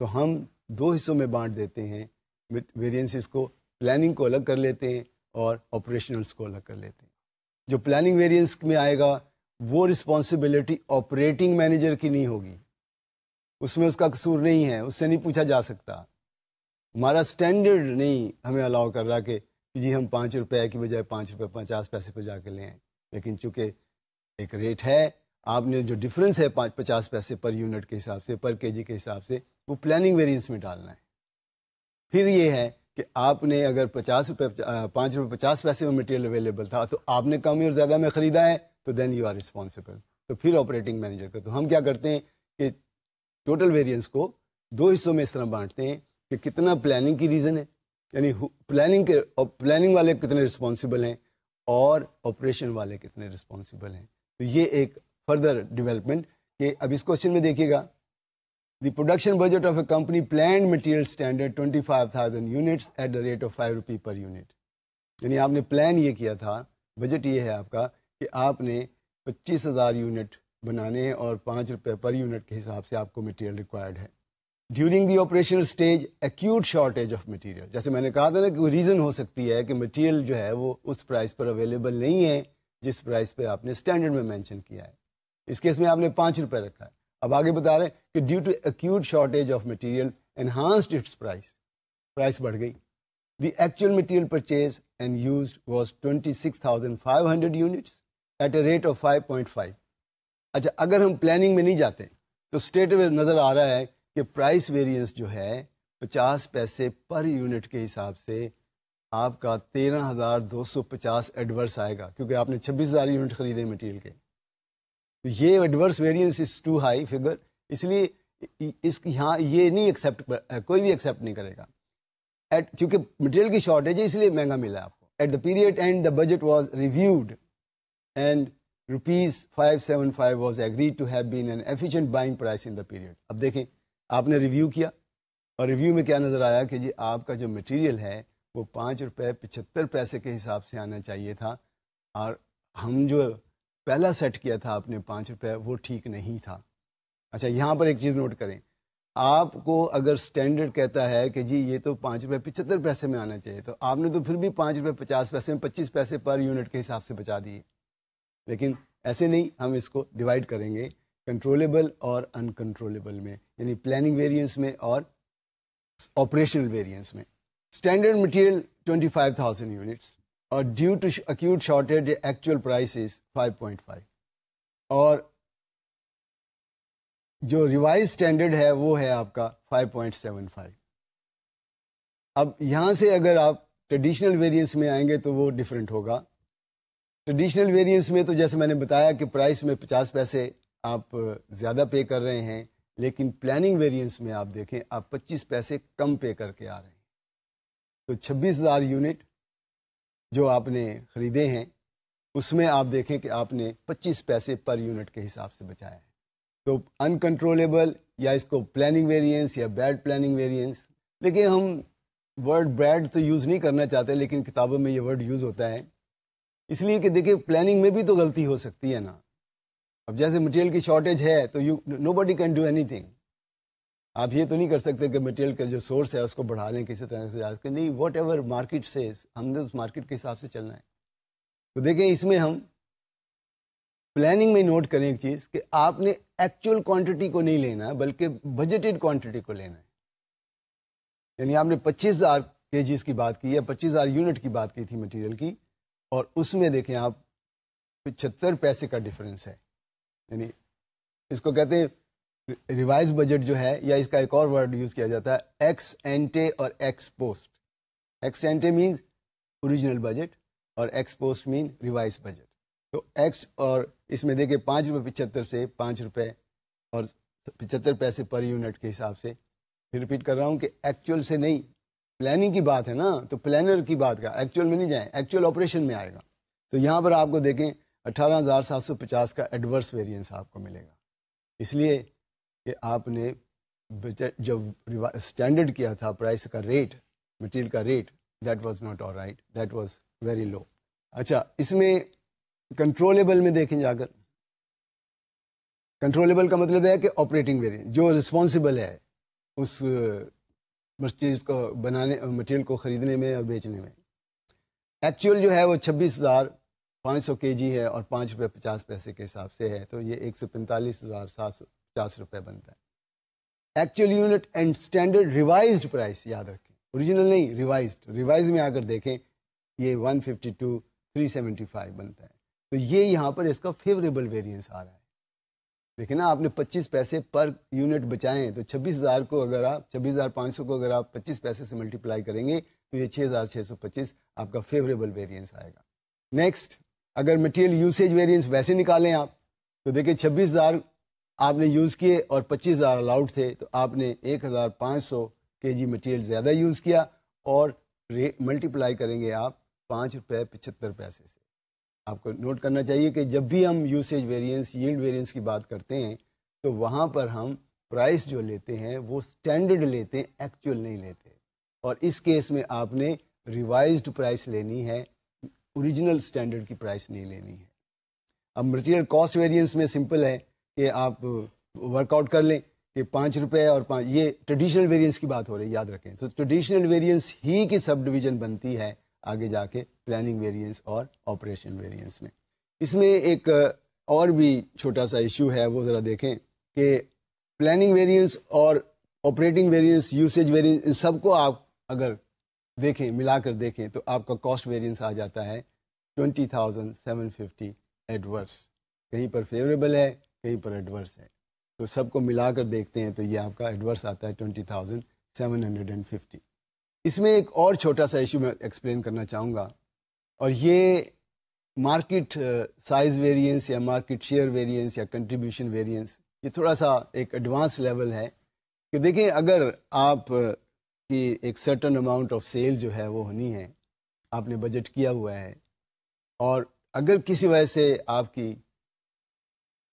تو ہم 2 حصوں میں بانٹ دیتے ہیں ویریئنسز کو، پلاننگ کو الگ کر لیتے ہیں اور آپریشنلس کو الگ کر لیتے ہیں. جو پلاننگ ویریئنس میں آئے گا وہ رسپانسبلٹی آپریٹنگ مینیجر کی نہیں ہوگی، اس میں اس کا قصور نہیں ہے، اس سے نہیں پوچھا جا سکتا. ہمارا اسٹینڈرڈ نہیں ہمیں الاؤ کر رہا کہ جی ہم 5 روپے کی بجائے 5 روپے 50 پیسے پہ جا کے لیں، لیکن چونکہ ایک ریٹ ہے آپ نے جو ڈفرینس ہے 50 پیسے پر یونٹ کے حساب سے، پر کے جی کے حساب سے، وہ پلاننگ ویریئنس میں ڈالنا ہے. پھر یہ ہے کہ آپ نے اگر 5 روپے 50 پیسے میں مٹیریل اویلیبل تھا تو آپ نے کم اور زیادہ میں خریدا ہے، تو دین یو آر رسپانسبل. تو پھر آپریٹنگ مینیجر کا، تو ہم کیا کرتے ہیں کہ ٹوٹل ویریئنس کو 2 حصوں میں اس طرح بانٹتے ہیں کہ کتنا پلاننگ کی ریزن ہے، یعنی پلاننگ والے کتنے رسپانسبل ہیں اور آپریشن والے کتنے رسپانسبل ہیں. تو یہ ایک فردر ڈیولپمنٹ کہ اب اس کوشچن میں دیکھیے گا، the production budget of a company planned material standard 25,000 units at the rate of 5 rupee per unit. یعنی آپ نے پلان یہ کیا تھا، بجٹ یہ ہے آپ کا کہ آپ نے 25,000 یونٹ بنانے ہیں اور 5 روپے پر یونٹ کے حساب سے آپ کو مٹیریل ریکوائرڈ ہے. During the operational stage acute shortage of material, جیسے میں نے کہا تھا نا کہ ریزن ہو سکتی ہے کہ مٹیریل جو ہے وہ اس پرائس پر اویلیبل نہیں ہے جس پرائس پہ آپ نے اسٹینڈرڈ میں مینشن کیا ہے. اس کیس میں آپ نے 5 روپے رکھا ہے. اب آگے بتا رہے ہیں کہ due to acute shortage of material enhanced its price بڑھ گئی. The actual material purchase and used was 26,500 units at a rate of 5.5. اچھا، اگر ہم پلاننگ میں نہیں جاتے تو اسٹیٹ میں نظر آ رہا ہے کہ پرائس ویریئنس جو ہے 50 پیسے پر یونٹ کے حساب سے آپ کا 13,250 ایڈورس آئے گا، کیونکہ آپ نے 26,000 یونٹ خریدے مٹیریل کے. تو یہ adverse variance is too high figure, اس لیے یہاں یہ نہیں ایکسیپٹ، کوئی بھی ایکسیپٹ نہیں کرے گا کیونکہ مٹیریل کی شارٹیج ہے، اس لیے مہنگا ملا ہے آپ کو. At the period and the budget was reviewed and ₹575 was agreed to have been an efficient buying price in the period. اب دیکھیں، آپ نے ریویو کیا اور ریویو میں کیا نظر آیا کہ جی آپ کا جو مٹیریل ہے وہ 5 روپے 75 پیسے کے حساب سے آنا چاہیے تھا، اور ہم جو پہلا سیٹ کیا تھا آپ نے 5 روپے، وہ ٹھیک نہیں تھا. اچھا، یہاں پر ایک چیز نوٹ کریں، آپ کو اگر سٹینڈرڈ کہتا ہے کہ جی یہ تو 5 روپے 75 پیسے میں آنا چاہیے، تو آپ نے تو پھر بھی 5 روپے 50 پیسے میں 25 پیسے پر یونٹ کے حساب سے بچا دیے. لیکن ایسے نہیں، ہم اس کو ڈیوائڈ کریں گے کنٹرولیبل اور انکنٹرولیبل میں، یعنی پلاننگ ویریئنس میں اور آپریشنل ویریئنس میں. اسٹینڈرڈ مٹیریل 25,000 یونٹس اور due to acute shortage actual price is 5.5، اور جو ریوائز اسٹینڈرڈ ہے وہ ہے آپ کا 5.75. اب یہاں سے اگر آپ ٹریڈیشنل ویریئنس میں آئیں گے تو وہ ڈفرینٹ ہوگا. ٹریڈیشنل ویریئنس میں تو جیسے میں نے بتایا کہ پرائس میں 50 پیسے آپ زیادہ پے کر رہے ہیں، لیکن پلاننگ ویریئنس میں آپ دیکھیں آپ 25 پیسے کم پے کر کے آ رہے ہیں. تو 26,000 یونٹ جو آپ نے خریدے ہیں اس میں آپ دیکھیں کہ آپ نے 25 پیسے پر یونٹ کے حساب سے بچایا ہے. تو انکنٹرولیبل یا اس کو پلاننگ ویریئنس یا بیڈ پلاننگ ویریئنس، لیکن ہم ورڈ بیڈ تو یوز نہیں کرنا چاہتے، لیکن کتابوں میں یہ ورڈ یوز ہوتا ہے اس لیے کہ دیکھیں پلاننگ میں بھی تو غلطی ہو سکتی ہے نا. اب جیسے مٹیریل کی شارٹیج ہے تو نو باڈی کین ڈو اینی تھنگ. آپ یہ تو نہیں کر سکتے کہ مٹیریل کا جو سورس ہے اس کو بڑھا لیں کسی طرح سے، نہیں، واٹ ایور مارکیٹ سیز، ہم نے اس مارکیٹ کے حساب سے چلنا ہے. تو دیکھیں اس میں ہم پلاننگ میں نوٹ کریں ایک چیز کہ آپ نے ایکچوئل کوانٹٹی کو نہیں لینا ہے بلکہ بجٹڈ کوانٹٹی کو لینا ہے. یعنی آپ نے 25,000 kgs کی بات کی ہے، 25,000 یونٹ کی بات کی تھی مٹیریل کی، اور اس میں دیکھیں آپ 75 پیسے کا ڈفرینس ہے. یعنی اس کو کہتے ہیں ریوائز بجٹ جو ہے، یا اس کا ایک اور ورڈ یوز کیا جاتا ہے ایکس اینٹے اور ex post. Ex ante means original budget اور ex post mean revise budget. تو ایکس اور اس میں دیکھیں 5 روپے 75 سے 5 روپے اور 75 پیسے پر یونٹ کے حساب سے. پھر ریپیٹ کر رہا ہوں کہ ایکچوئل سے نہیں، پلاننگ کی بات ہے نا، تو پلانر کی بات کا ایکچوئل میں نہیں جائیں، ایکچوئل آپریشن میں آئے گا. تو یہاں پر آپ کو دیکھیں 18,750 کا ایڈورس ویریئنس آپ کو ملے گا، اس لیے کہ آپ نے جب اسٹینڈرڈ کیا تھا پرائس کا ریٹ، مٹیریل کا rate, that was not all right, that was very low. اچھا، اس میں کنٹرولیبل میں دیکھیں جا کر، کنٹرولیبل کا مطلب ہے کہ آپریٹنگ ویریئنس جو رسپانسبل ہے اس چیز کو بنانے، مٹیریل کو خریدنے میں اور بیچنے میں. ایکچوئل جو ہے وہ 26,500 kg ہے اور 5 روپے 50 پیسے کے حساب سے ہے، تو یہ 145,750 روپے بنتا ہے. Actual unit and standard revised price یاد رکھیں، اوریجنل نہیں، ریوائزڈ. ریوائز میں آ کر دیکھیں یہ 152,375 بنتا ہے. تو یہ یہاں پر اس کا فیوریبل ویریئنس آ رہا ہے. دیکھیں نا، آپ نے 25 پیسے پر یونٹ بچائیں تو 26,000 کو اگر آپ 26,500 کو اگر آپ 25 پیسے سے ملٹیپلائی کریں گے تو یہ 6,625 آپ کا فیوریبل ویریئنس آئے گا. نیکسٹ، اگر مٹیریل یوسیج ویریئنس ویسے نکالیں آپ تو دیکھیں 26,000 آپ نے یوز کیے اور 25,000 الاؤڈ تھے، تو آپ نے 1,500 کے جی مٹیریل زیادہ یوز کیا اور ملٹیپلائی کریں گے آپ 5 روپے 75 پیسے سے. آپ کو نوٹ کرنا چاہیے کہ جب بھی ہم یوسیج ویریئنس، ییلڈ ویریئنس کی بات کرتے ہیں تو وہاں پر ہم پرائس جو لیتے ہیں وہ سٹینڈرڈ لیتے ہیں، ایکچوئل نہیں لیتے. اور اس کیس میں آپ نے ریوائزڈ پرائس لینی ہے، اوریجنل سٹینڈرڈ کی پرائس نہیں لینی ہے. اب مٹیریل کاسٹ ویریئنس میں سمپل ہے کہ آپ ورک آؤٹ کر لیں کہ 5 روپے اور یہ ٹریڈیشنل ویریئنس کی بات ہو رہی ہے، یاد رکھیں. تو ٹریڈیشنل ویریئنس ہی کی سب ڈویژن بنتی ہے آگے جا کے پلاننگ ویریئنس اور آپریشن ویریئنس میں. اس میں ایک اور بھی چھوٹا سا ایشو ہے، وہ ذرا دیکھیں کہ پلاننگ ویریئنس اور آپریٹنگ ویریئنس، یوسیج ویریئنس، ان سب کو آپ اگر دیکھیں، ملا کر دیکھیں تو آپ کا کاسٹ ویریئنس آ جاتا ہے 20,750 ایڈورس. کہیں پر فیوریبل ہے، کہیں پر ایڈورس ہے، تو سب کو ملا کر دیکھتے ہیں تو یہ آپ کا ایڈورس آتا ہے 20,750. اس میں ایک اور چھوٹا سا ایشو میں ایکسپلین کرنا چاہوں گا، اور یہ مارکیٹ سائز ویریئنس یا مارکیٹ شیئر ویریئنس یا کنٹریبیوشن ویریئنس، یہ تھوڑا سا ایک ایڈوانس لیول ہے کہ دیکھیں اگر آپ کی ایک سرٹن اماؤنٹ آف سیل جو ہے وہ ہونی ہے، آپ نے بجٹ کیا ہوا ہے، اور اگر کسی وجہ سے آپ کی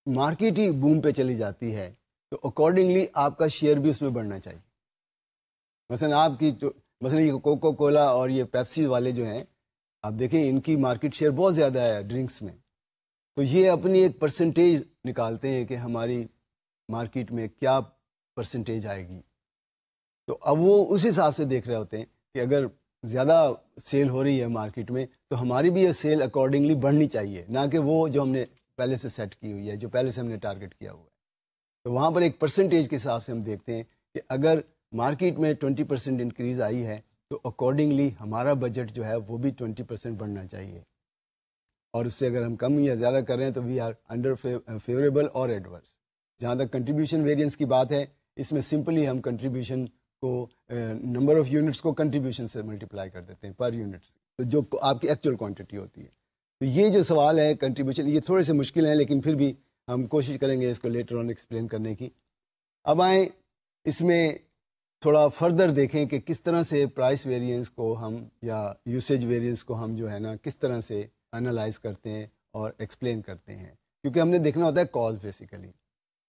مارکیٹ ہی بوم پہ چلی جاتی ہے تو اکارڈنگلی آپ کا شیئر بھی اس میں بڑھنا چاہیے. مثلا آپ کی مثلا یہ کوکو کولا اور یہ پیپسی والے جو ہیں، آپ دیکھیں ان کی مارکیٹ شیئر بہت زیادہ ہے ڈرنکس میں، تو یہ اپنی ایک پرسنٹیج نکالتے ہیں کہ ہماری مارکیٹ میں کیا پرسنٹیج آئے گی. تو اب وہ اس حساب سے دیکھ رہے ہوتے ہیں کہ اگر زیادہ سیل ہو رہی ہے مارکیٹ میں تو ہماری بھی یہ سیل اکارڈنگلی بڑھنی چاہیے، نہ کہ وہ جو ہم نے پہلے سے سیٹ کی ہوئی ہے، جو پہلے سے ہم نے ٹارگٹ کیا ہوا ہے. تو وہاں پر ایک پرسنٹیج کے حساب سے ہم دیکھتے ہیں کہ اگر مارکیٹ میں 20% انکریز آئی ہے تو اکارڈنگلی ہمارا بجٹ جو ہے وہ بھی 20% بڑھنا چاہیے، اور اس سے اگر ہم کم یا زیادہ کر رہے ہیں تو وی آر انڈر فیوریبل اور ایڈورس. جہاں تک کنٹریبیوشن ویریئنس کی بات ہے، اس میں سمپلی ہم کنٹریبیوشن کو نمبر آف یونٹس کو کنٹریبیوشن سے ملٹیپلائی کر دیتے ہیں پر یونٹس، تو جو آپ کی ایکچوئل کوانٹٹی ہوتی ہے. تو یہ جو سوال ہے کنٹریبیوشن، یہ تھوڑے سے مشکل ہیں لیکن پھر بھی ہم کوشش کریں گے اس کو لیٹر آن ایکسپلین کرنے کی. اب آئیں اس میں تھوڑا فردر دیکھیں کہ کس طرح سے پرائس ویریئنس کو ہم یا یوسیج ویریئنس کو ہم جو ہے نا کس طرح سے انالائز کرتے ہیں اور ایکسپلین کرتے ہیں، کیونکہ ہم نے دیکھنا ہوتا ہے کاز بیسیکلی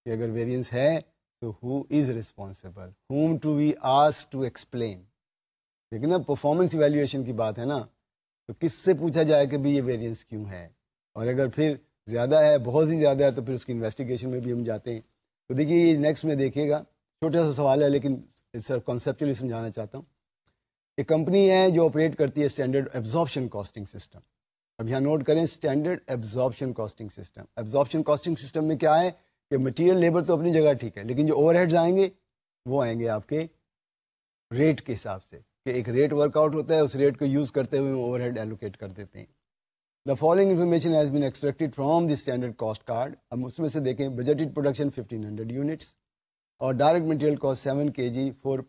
کہ اگر ویریئنس ہے تو who is responsible, whom to we ask to explain. لیکن نا پرفارمنس ایویلیویشن کی بات ہے نا، تو کس سے پوچھا جائے کہ بھی یہ ویریئنس کیوں ہے، اور اگر پھر زیادہ ہے، بہت ہی زیادہ ہے، تو پھر اس کی انویسٹیگیشن میں بھی ہم جاتے ہیں. تو دیکھیے یہ نیکسٹ میں دیکھیے گا، چھوٹا سا سوال ہے لیکن سر کانسیپچولی سمجھانا چاہتا ہوں. ایک کمپنی ہے جو آپریٹ کرتی ہے اسٹینڈرڈ ایبزارپشن کاسٹنگ سسٹم. اب یہاں نوٹ کریں standard absorption costing system. Absorption costing system میں کیا ہے کہ مٹیریل لیبر تو اپنی جگہ ٹھیک ہے، لیکن جو اوور ہیڈز آئیں گے وہ آئیں گے آپ کے ریٹ کے حساب سے، کہ ایک ریٹ ورک آؤٹ ہوتا ہے، اس ریٹ کو یوز کرتے ہوئے اوور ہیڈ ایلوکیٹ کر دیتے ہیں. The following information has been extracted from the standard cost card. اب اس میں سے دیکھیں بجٹڈ پروڈکشن 1500 یونٹس اور ڈائریکٹ مٹیریل کاسٹ 7 kg 4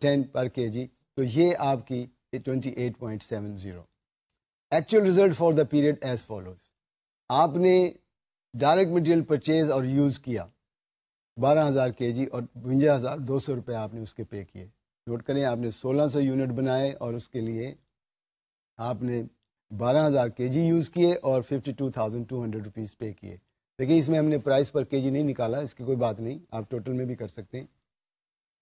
10 پر کے جی، تو یہ آپ کی 28.70. Actual result for the period as follows. آپ نے ڈائریکٹ مٹیریل پرچیز اور یوز کیا 12,000 kg اور 52,200 روپے آپ نے اس کے پے کیے. نوٹ کریں آپ نے 1600 یونٹ بنائے اور اس کے لیے آپ نے 12,000 kg یوز کیے اور 52,200 روپیز پے کیے. دیکھیے اس میں ہم نے پرائس پر کے جی نہیں نکالا، اس کی کوئی بات نہیں، آپ ٹوٹل میں بھی کر سکتے ہیں.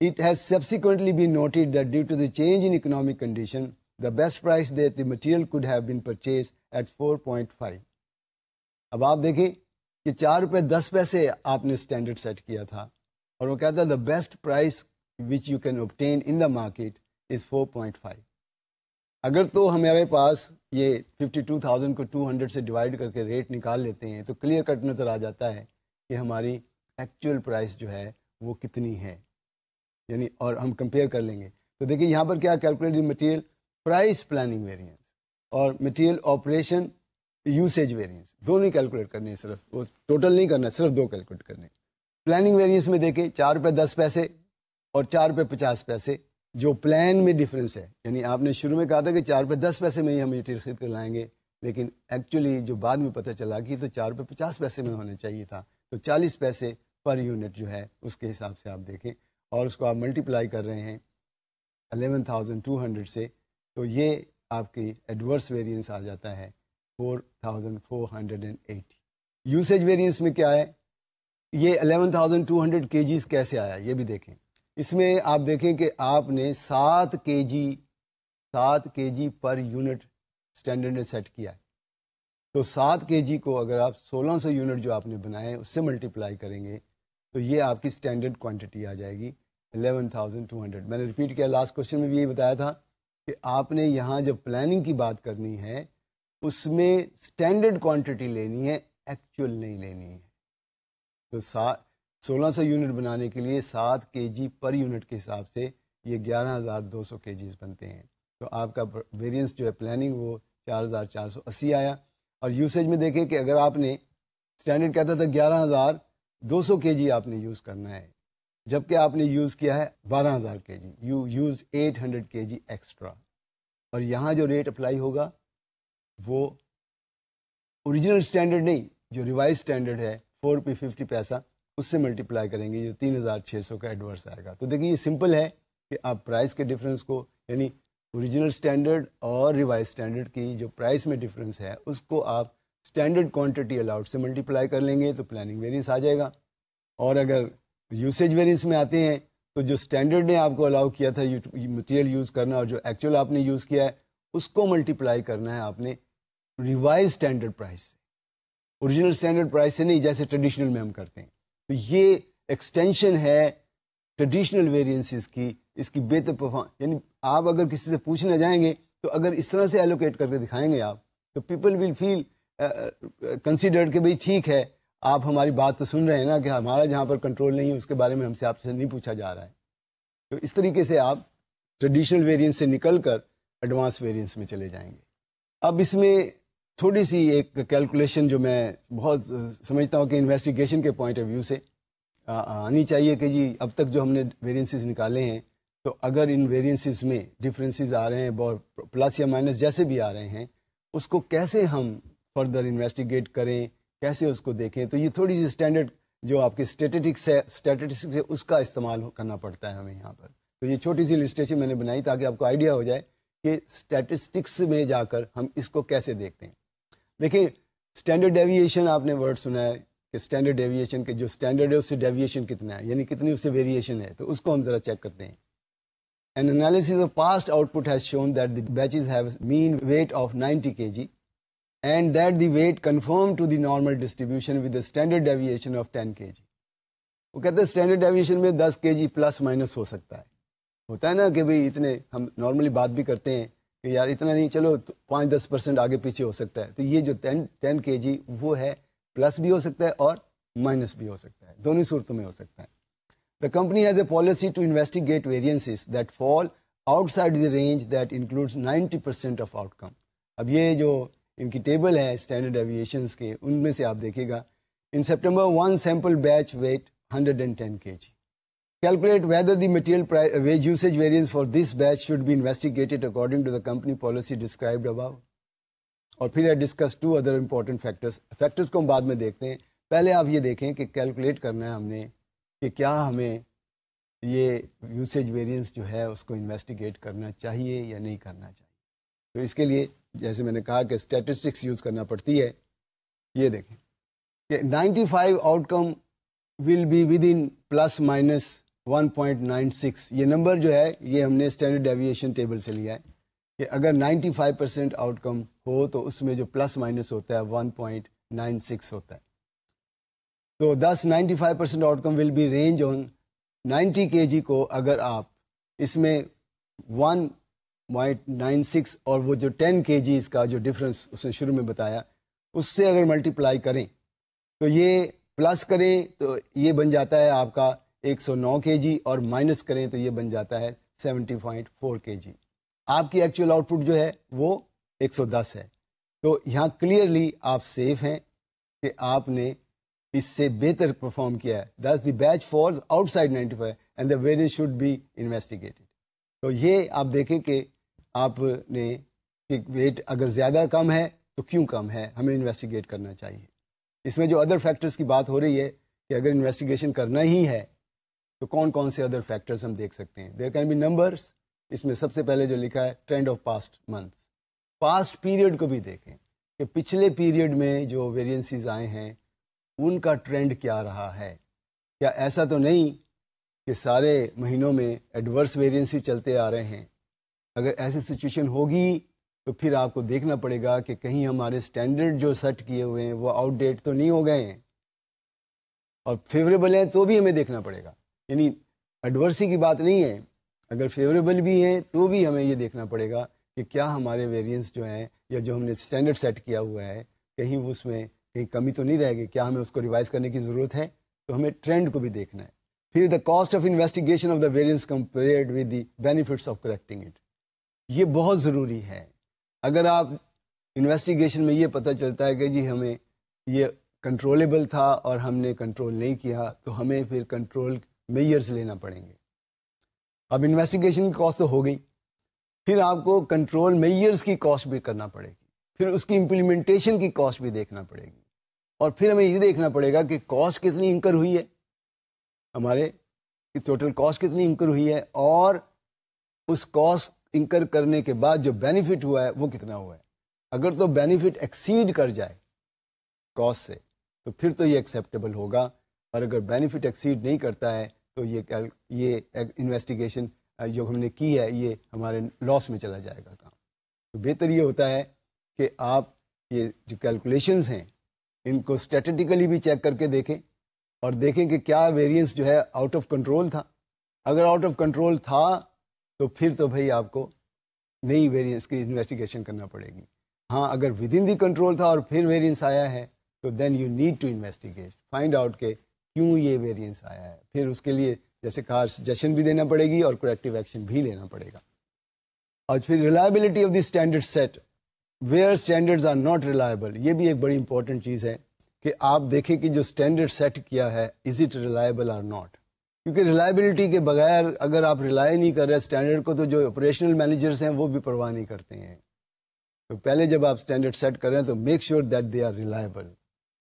It has subsequently been noted that due to the change in economic condition, the best price that the material could have been purchased at 4.5. اب آپ دیکھیں کہ 4 روپے 10 پیسے آپ نے اسٹینڈرڈ سیٹ کیا تھا، اور وہ کہتا ہے the best price which you can obtain in the market is 4.5. اگر تو ہمارے پاس یہ 52,000 کو 200 سے ڈیوائڈ کر کے ریٹ نکال لیتے ہیں تو کلیئر کٹ نظر آ جاتا ہے کہ ہماری ایکچوئل پرائس جو ہے وہ کتنی ہے، یعنی اور ہم کمپیئر کر لیں گے. تو دیکھیں یہاں پر کیا calculate material price planning variance اور مٹیریل آپریشن یوسیج ویریئنس دونوں ہی کیلکولیٹ کرنے ہیں، صرف وہ ٹوٹل نہیں کرنا، صرف دو کیلکولیٹ کرنے. پلاننگ ویریئنس میں دیکھیں 4 روپے 10 پیسے اور 4 روپے 50 پیسے جو پلان میں ڈفرینس ہے، یعنی آپ نے شروع میں کہا تھا کہ 4 روپے 10 پیسے میں ہی ہم میٹیریل خرید کر لائیں گے، لیکن ایکچولی جو بعد میں پتہ چلا کہ تو 4 روپے 50 پیسے میں ہونا چاہیے تھا. تو 40 پیسے پر یونٹ جو ہے اس کے حساب سے آپ دیکھیں اور اس کو آپ ملٹیپلائی کر رہے ہیں 11,200 سے، تو یہ آپ کی ایڈورس ویریئنس آ جاتا ہے 4,480. یوسیج ویریئنس میں کیا ہے؟ یہ 11,200 kgs کیسے آیا یہ بھی دیکھیں. اس میں آپ دیکھیں کہ آپ نے 7 kg پر یونٹ اسٹینڈرڈ نے سیٹ کیا ہے. تو 7 kg کو اگر آپ 1600 یونٹ جو آپ نے بنائے ہیں اس سے ملٹیپلائی کریں گے تو یہ آپ کی اسٹینڈرڈ کوانٹٹی آ جائے گی 11,200. میں نے ریپیٹ کیا، لاسٹ کوشچن میں بھی یہی بتایا تھا کہ آپ نے یہاں جب پلاننگ کی بات کرنی ہے اس میں اسٹینڈرڈ کوانٹٹی لینی ہے، ایکچوئل نہیں لینی ہے. تو 1600 یونٹ بنانے کے لیے 7 kg پر یونٹ کے حساب سے یہ 11,200 kgs بنتے ہیں. تو آپ کا ویریئنس جو ہے پلاننگ وہ 4,480 آیا. اور یوسیج میں دیکھیں کہ اگر آپ نے اسٹینڈرڈ کہتا تھا 11,200 kg آپ نے یوز کرنا ہے، جبکہ آپ نے یوز کیا ہے 12,000 kg، you use 800 kg extra. اور یہاں جو ریٹ اپلائی ہوگا وہ اوریجنل اسٹینڈرڈ نہیں، جو ریوائز اسٹینڈرڈ ہے 4 روپے 50 پیسہ اس سے ملٹیپلائی کریں گے، جو 3,600 کا ایڈورس آئے گا. تو دیکھیے یہ سمپل ہے کہ آپ پرائس کے ڈفرینس کو، یعنی اوریجنل اسٹینڈرڈ اور ریوائز اسٹینڈرڈ کی جو پرائس میں ڈفرینس ہے اس کو آپ اسٹینڈرڈ کوانٹٹی الاؤڈ سے ملٹیپلائی کر لیں گے تو پلاننگ ویریئنس آ جائے گا. اور اگر یوسیج ویریئنس میں آتے ہیں تو جو اسٹینڈرڈ نے آپ کو الاؤ کیا تھا مٹیریل یوز کرنا اور جو ایکچوئل آپ نے یوز کیا ہے اس کو ملٹیپلائی کرنا ہے آپ نے ریوائز اسٹینڈرڈ پرائس سے، اوریجنل اسٹینڈرڈ پرائس سے نہیں جیسے ٹریڈیشنل میں ہم کرتے ہیں. تو یہ ایکسٹینشن ہے ٹریڈیشنل ویریئنسز کی، اس کی بہتر پرفارم، یعنی آپ اگر کسی سے پوچھنے جائیں گے تو اگر اس طرح سے ایلوکیٹ کر کے دکھائیں گے آپ تو پیپل ول فیل کنسیڈرڈ کہ بھئی ٹھیک ہے آپ ہماری بات تو سن رہے ہیں نا، کہ ہمارا جہاں پر کنٹرول نہیں ہے اس کے بارے میں ہم سے آپ سے نہیں پوچھا جا رہا ہے. تو اس طریقے سے آپ ٹریڈیشنل ویریئنس سے نکل کر ایڈوانس ویریئنس میں چلے جائیں گے. اب اس میں تھوڑی سی ایک کیلکولیشن جو میں بہت سمجھتا ہوں کہ انویسٹیگیشن کے پوائنٹ آف ویو سے آنی چاہیے کہ جی اب تک جو ہم نے ویریئنسز نکالے ہیں تو اگر ان ویریئنسز میں ڈفرینسز آ رہے ہیں پلس یا مائنس جیسے بھی آ رہے ہیں اس کو کیسے ہم فردر انویسٹیگیٹ کریں، کیسے اس کو دیکھیں. تو یہ تھوڑی سی اسٹینڈرڈ جو آپ کے اسٹیٹسٹکس ہے اس کا استعمال کرنا پڑتا ہے ہمیں یہاں پر. تو یہ چھوٹی سی لسٹیشن میں نے بنائی تاکہ آپ کو آئیڈیا ہو جائے کہ اسٹیٹسٹکس میں جا کر ہم اس کو کیسے دیکھتے ہیں. دیکھیں اسٹینڈرڈ ڈیویشن آپ نے ورڈ سنا ہے کہ اسٹینڈرڈ ڈیویشن کے جو اسٹینڈرڈ ہے اس سے ڈیویشن کتنا ہے، یعنی کتنی اس سے ویریشن ہے. تو اس کو ہم ذرا چیک کرتے ہیں. An analysis of past output has shown that the batches have mean weight of 90 kg and that the weight conform to the normal distribution with a standard deviation of 10 kg. وہ کہتے ہیں اسٹینڈرڈ ڈیویشن میں 10 kg پلس مائنس ہو سکتا ہے. ہوتا ہے نا کہ بھئی اتنے ہم نارملی بات بھی کرتے ہیں کہ یار اتنا نہیں، چلو 5-10% آگے پیچھے ہو سکتا ہے. تو یہ جو 10 kg وہ ہے پلس بھی ہو سکتا ہے اور مائنس بھی ہو سکتا ہے، دونوں صورتوں میں ہو سکتا ہے. The company has a policy to investigate variances that fall outside the range that includes 90% of outcome. اب یہ جو ان کی ٹیبل ہے اسٹینڈرڈ ڈیویشنز کے، ان میں سے آپ دیکھیے گا in September one sample batch weight 110 kg. Calculate whether the material wage usage variance for this batch should be investigated according to the company policy described above. اور پھر I discuss two other important factors. Factors کو ہم بعد میں دیکھتے ہیں. پہلے آپ یہ دیکھیں کہ کیلکولیٹ کرنا ہے ہم نے کہ کیا ہمیں یہ یوسیج ویریئنس جو ہے اس کو انویسٹیگیٹ کرنا چاہیے یا نہیں کرنا چاہیے. تو اس کے لیے جیسے میں نے کہا کہ اسٹیٹسٹکس یوز کرنا پڑتی ہے. یہ دیکھیں کہ 95 outcome will be within plus minus 1.96. یہ نمبر جو ہے یہ ہم نے اسٹینڈرڈ ڈیویشن ٹیبل سے لیا ہے کہ اگر 95% آؤٹ کم ہو تو اس میں جو پلس مائنس ہوتا ہے 1.96 ہوتا ہے. تو 95% outcome will be range on 90 kg کو اگر آپ اس میں 1.96 اور وہ جو 10 kg کا جو ڈفرنس اس نے شروع میں بتایا اس سے اگر ملٹیپلائی کریں تو یہ پلس کریں تو یہ بن جاتا ہے آپ کا 109 kg اور مائنس کریں تو یہ بن جاتا ہے 70.4 kg. آپ کی ایکچوئل آؤٹ پٹ جو ہے وہ 110 ہے. تو یہاں کلیئرلی آپ سیف ہیں کہ آپ نے اس سے بہتر پرفارم کیا ہے. Thus the batch falls outside 95 and the variance should be investigated. تو یہ آپ دیکھیں کہ آپ نے ویٹ اگر زیادہ کم ہے تو کیوں کم ہے, ہمیں انویسٹیگیٹ کرنا چاہیے. اس میں جو ادر فیکٹرز کی بات ہو رہی ہے کہ اگر انویسٹیگیشن کرنا ہی ہے تو کون کون سے ادر فیکٹرز ہم دیکھ سکتے ہیں. There can be numbers. اس میں سب سے پہلے جو لکھا ہے trend of past months, past period کو بھی دیکھیں کہ پچھلے پیریڈ میں جو ویریئنسز آئے ہیں ان کا ٹرینڈ کیا رہا ہے. کیا ایسا تو نہیں کہ سارے مہینوں میں ایڈورس ویریئنسی چلتے آ رہے ہیں؟ اگر ایسی سچویشن ہوگی تو پھر آپ کو دیکھنا پڑے گا کہ کہیں ہمارے سٹینڈرڈ جو سیٹ کیے ہوئے ہیں وہ آؤٹ ڈیٹ تو نہیں ہو گئے ہیں, اور فیوریبل ہیں تو بھی ہمیں دیکھنا پڑے گا. یعنی ایڈورسی کی بات نہیں ہے, اگر فیوریبل بھی ہیں تو بھی ہمیں یہ دیکھنا پڑے گا کہ کیا ہمارے ویریئنس جو ہیں یا جو ہم نے سٹینڈرڈ سیٹ کیا ہوا ہے کہیں اس میں کہیں کمی تو نہیں رہے گی, کیا ہمیں اس کو ریوائز کرنے کی ضرورت ہے. تو ہمیں ٹرینڈ کو بھی دیکھنا ہے. پھر the cost of investigation of the variance compared with the benefits of correcting it. یہ بہت ضروری ہے. اگر آپ انویسٹیگیشن میں یہ پتہ چلتا ہے کہ جی ہمیں یہ کنٹرولیبل تھا اور ہم نے کنٹرول نہیں کیا تو ہمیں پھر کنٹرول میئرز لینا پڑیں گے. اب انویسٹیگیشن کی کاسٹ تو ہو گئی, پھر آپ کو کنٹرول میئرز کی کاسٹ بھی کرنا پڑے گی, پھر اس کی امپلیمنٹیشن کی کاسٹ بھی دیکھنا پڑے گی, اور پھر ہمیں یہ دیکھنا پڑے گا کہ کاسٹ کتنی انکر ہوئی ہے, ہمارے ٹوٹل کاسٹ کتنی انکر ہوئی ہے, اور اس کاسٹ انکر کرنے کے بعد جو بینیفٹ ہوا ہے وہ کتنا ہوا ہے. اگر تو بینیفٹ ایکسیڈ کر جائے کاسٹ سے تو پھر تو یہ ایکسیپٹیبل ہوگا, اور اگر بینیفٹ ایکسیڈ نہیں کرتا ہے تو یہ انویسٹیگیشن جو ہم نے کی ہے یہ ہمارے لاس میں چلا جائے گا کام. تو بہتر یہ ہوتا ہے کہ آپ یہ جو کیلکولیشنز ہیں ان کو اسٹیٹسٹیکلی بھی چیک کر کے دیکھیں, اور دیکھیں کہ کیا ویریئنس جو ہے آؤٹ آف کنٹرول تھا. اگر آؤٹ آف کنٹرول تھا تو پھر تو بھائی آپ کو نئی ویریئنس کی انویسٹیگیشن کرنا پڑے گی. ہاں اگر ود ان دی کنٹرول تھا اور پھر ویریئنس آیا ہے تو then you need to investigate, find out کہ کیوں یہ ویریئنس آیا ہے. پھر اس کے لیے جیسے کہا سجیشن بھی دینا پڑے گی اور کریکٹیو ایکشن بھی لینا پڑے گا. اور پھر reliability of the standard set where standards are not reliable, یہ بھی ایک بڑی امپورٹنٹ چیز ہے کہ آپ دیکھیں کہ جو اسٹینڈرڈ سیٹ کیا ہے is it reliable or not. کیونکہ ریلائبلٹی کے بغیر اگر آپ ریلائی نہیں کر رہے اسٹینڈرڈ کو تو جو آپریشنل مینیجرز ہیں وہ بھی پرواہ نہیں کرتے ہیں. تو پہلے جب آپ اسٹینڈرڈ سیٹ کر رہے ہیں تو make sure that they are reliable,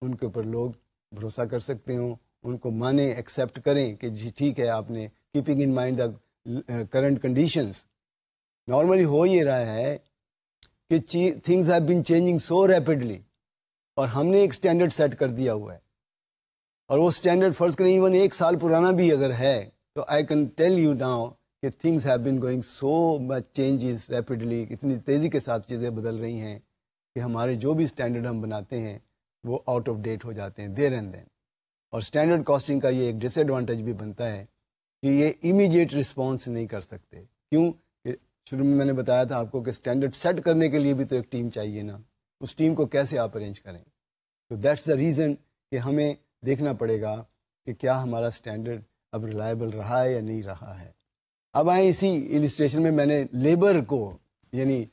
ان کے اوپر لوگ بھروسہ کر سکتے ہوں, ان کو مانیں, ایکسیپٹ کریں کہ جی ٹھیک ہے آپ نے keeping in mind the current conditions. Normally ہو یہ رہا ہے کہ things have been changing so rapidly, اور ہم نے ایک اسٹینڈرڈ سیٹ کر دیا ہوا ہے, اور وہ اسٹینڈرڈ فرض کریں ایون 1 سال پرانا بھی اگر ہے تو I can tell you now کہ things have been going so much changes rapidly, اتنی تیزی کے ساتھ چیزیں بدل رہی ہیں کہ ہمارے جو بھی اسٹینڈرڈ ہم بناتے ہیں وہ آؤٹ آف ڈیٹ ہو جاتے ہیں دیر اینڈ دین. اور اسٹینڈرڈ کاسٹنگ کا یہ ایک ڈس ایڈوانٹیج بھی بنتا ہے کہ یہ امیجیٹ رسپانس نہیں کر سکتے. کیوں کہ شروع میں نے بتایا تھا آپ کو کہ اسٹینڈرڈ سیٹ کرنے کے لیے بھی تو ایک ٹیم چاہیے نا, اس ٹیم کو کیسے آپ ارینج کریں. تو دیٹس دا ریزن کہ ہمیں دیکھنا پڑے گا کہ کیا ہمارا اسٹینڈرڈ اب ریلائبل رہا ہے یا نہیں رہا ہے. اب آئیں اسی السٹریشن میں نے لیبر کو یعنی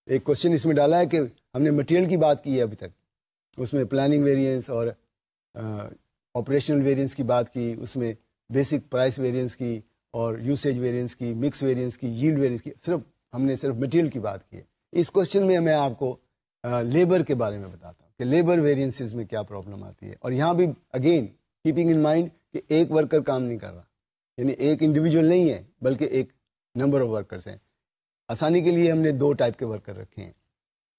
ایک کوشچن اس میں ڈالا ہے کہ ہم نے مٹیریل کی بات کی ہے ابھی تک, اس میں پلاننگ ویریئنس اور آپریشنل ویریئنس کی بات کی, اس میں بیسک پرائس ویریئنس کی اور یوسیج ویریئنس کی, مکس ویریئنس کی, ییلڈ ویریئنس کی, ہم نے صرف مٹیریل کی بات کی ہے. اس کوشچن میں میں آپ کو لیبر کے بارے میں بتاتا ہوں کہ لیبر ویریئنسز میں کیا پرابلم آتی ہے. اور یہاں بھی اگین کیپنگ ان مائنڈ کہ ایک ورکر کام نہیں کر رہا, یعنی ایک انڈیویجول نہیں ہے بلکہ ایک نمبر آف ورکرز ہیں. آسانی کے لیے ہم نے 2 ٹائپ کے ورکر رکھے ہیں.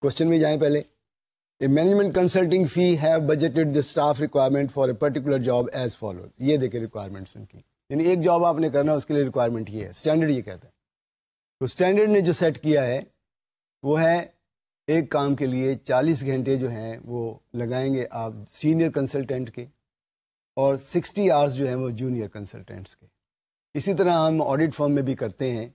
کوشچن میں جائیں پہلے. A management consulting fee have budgeted the staff requirement for a particular job as follows. یہ دیکھیں ریکوائرمنٹس ان کی, یعنی ایک جاب آپ نے کرنا اس کے لیے ریکوائرمنٹ یہ ہے, اسٹینڈرڈ یہ کہتا ہے. تو اسٹینڈرڈ نے جو سیٹ کیا ہے وہ ہے ایک کام کے لیے 40 گھنٹے جو ہیں وہ لگائیں گے آپ سینئر کنسلٹنٹ کے, اور 60 آورس جو ہیں وہ جونیئر کنسلٹنٹس کے. اسی طرح ہم آڈٹ فرم میں بھی کرتے ہیں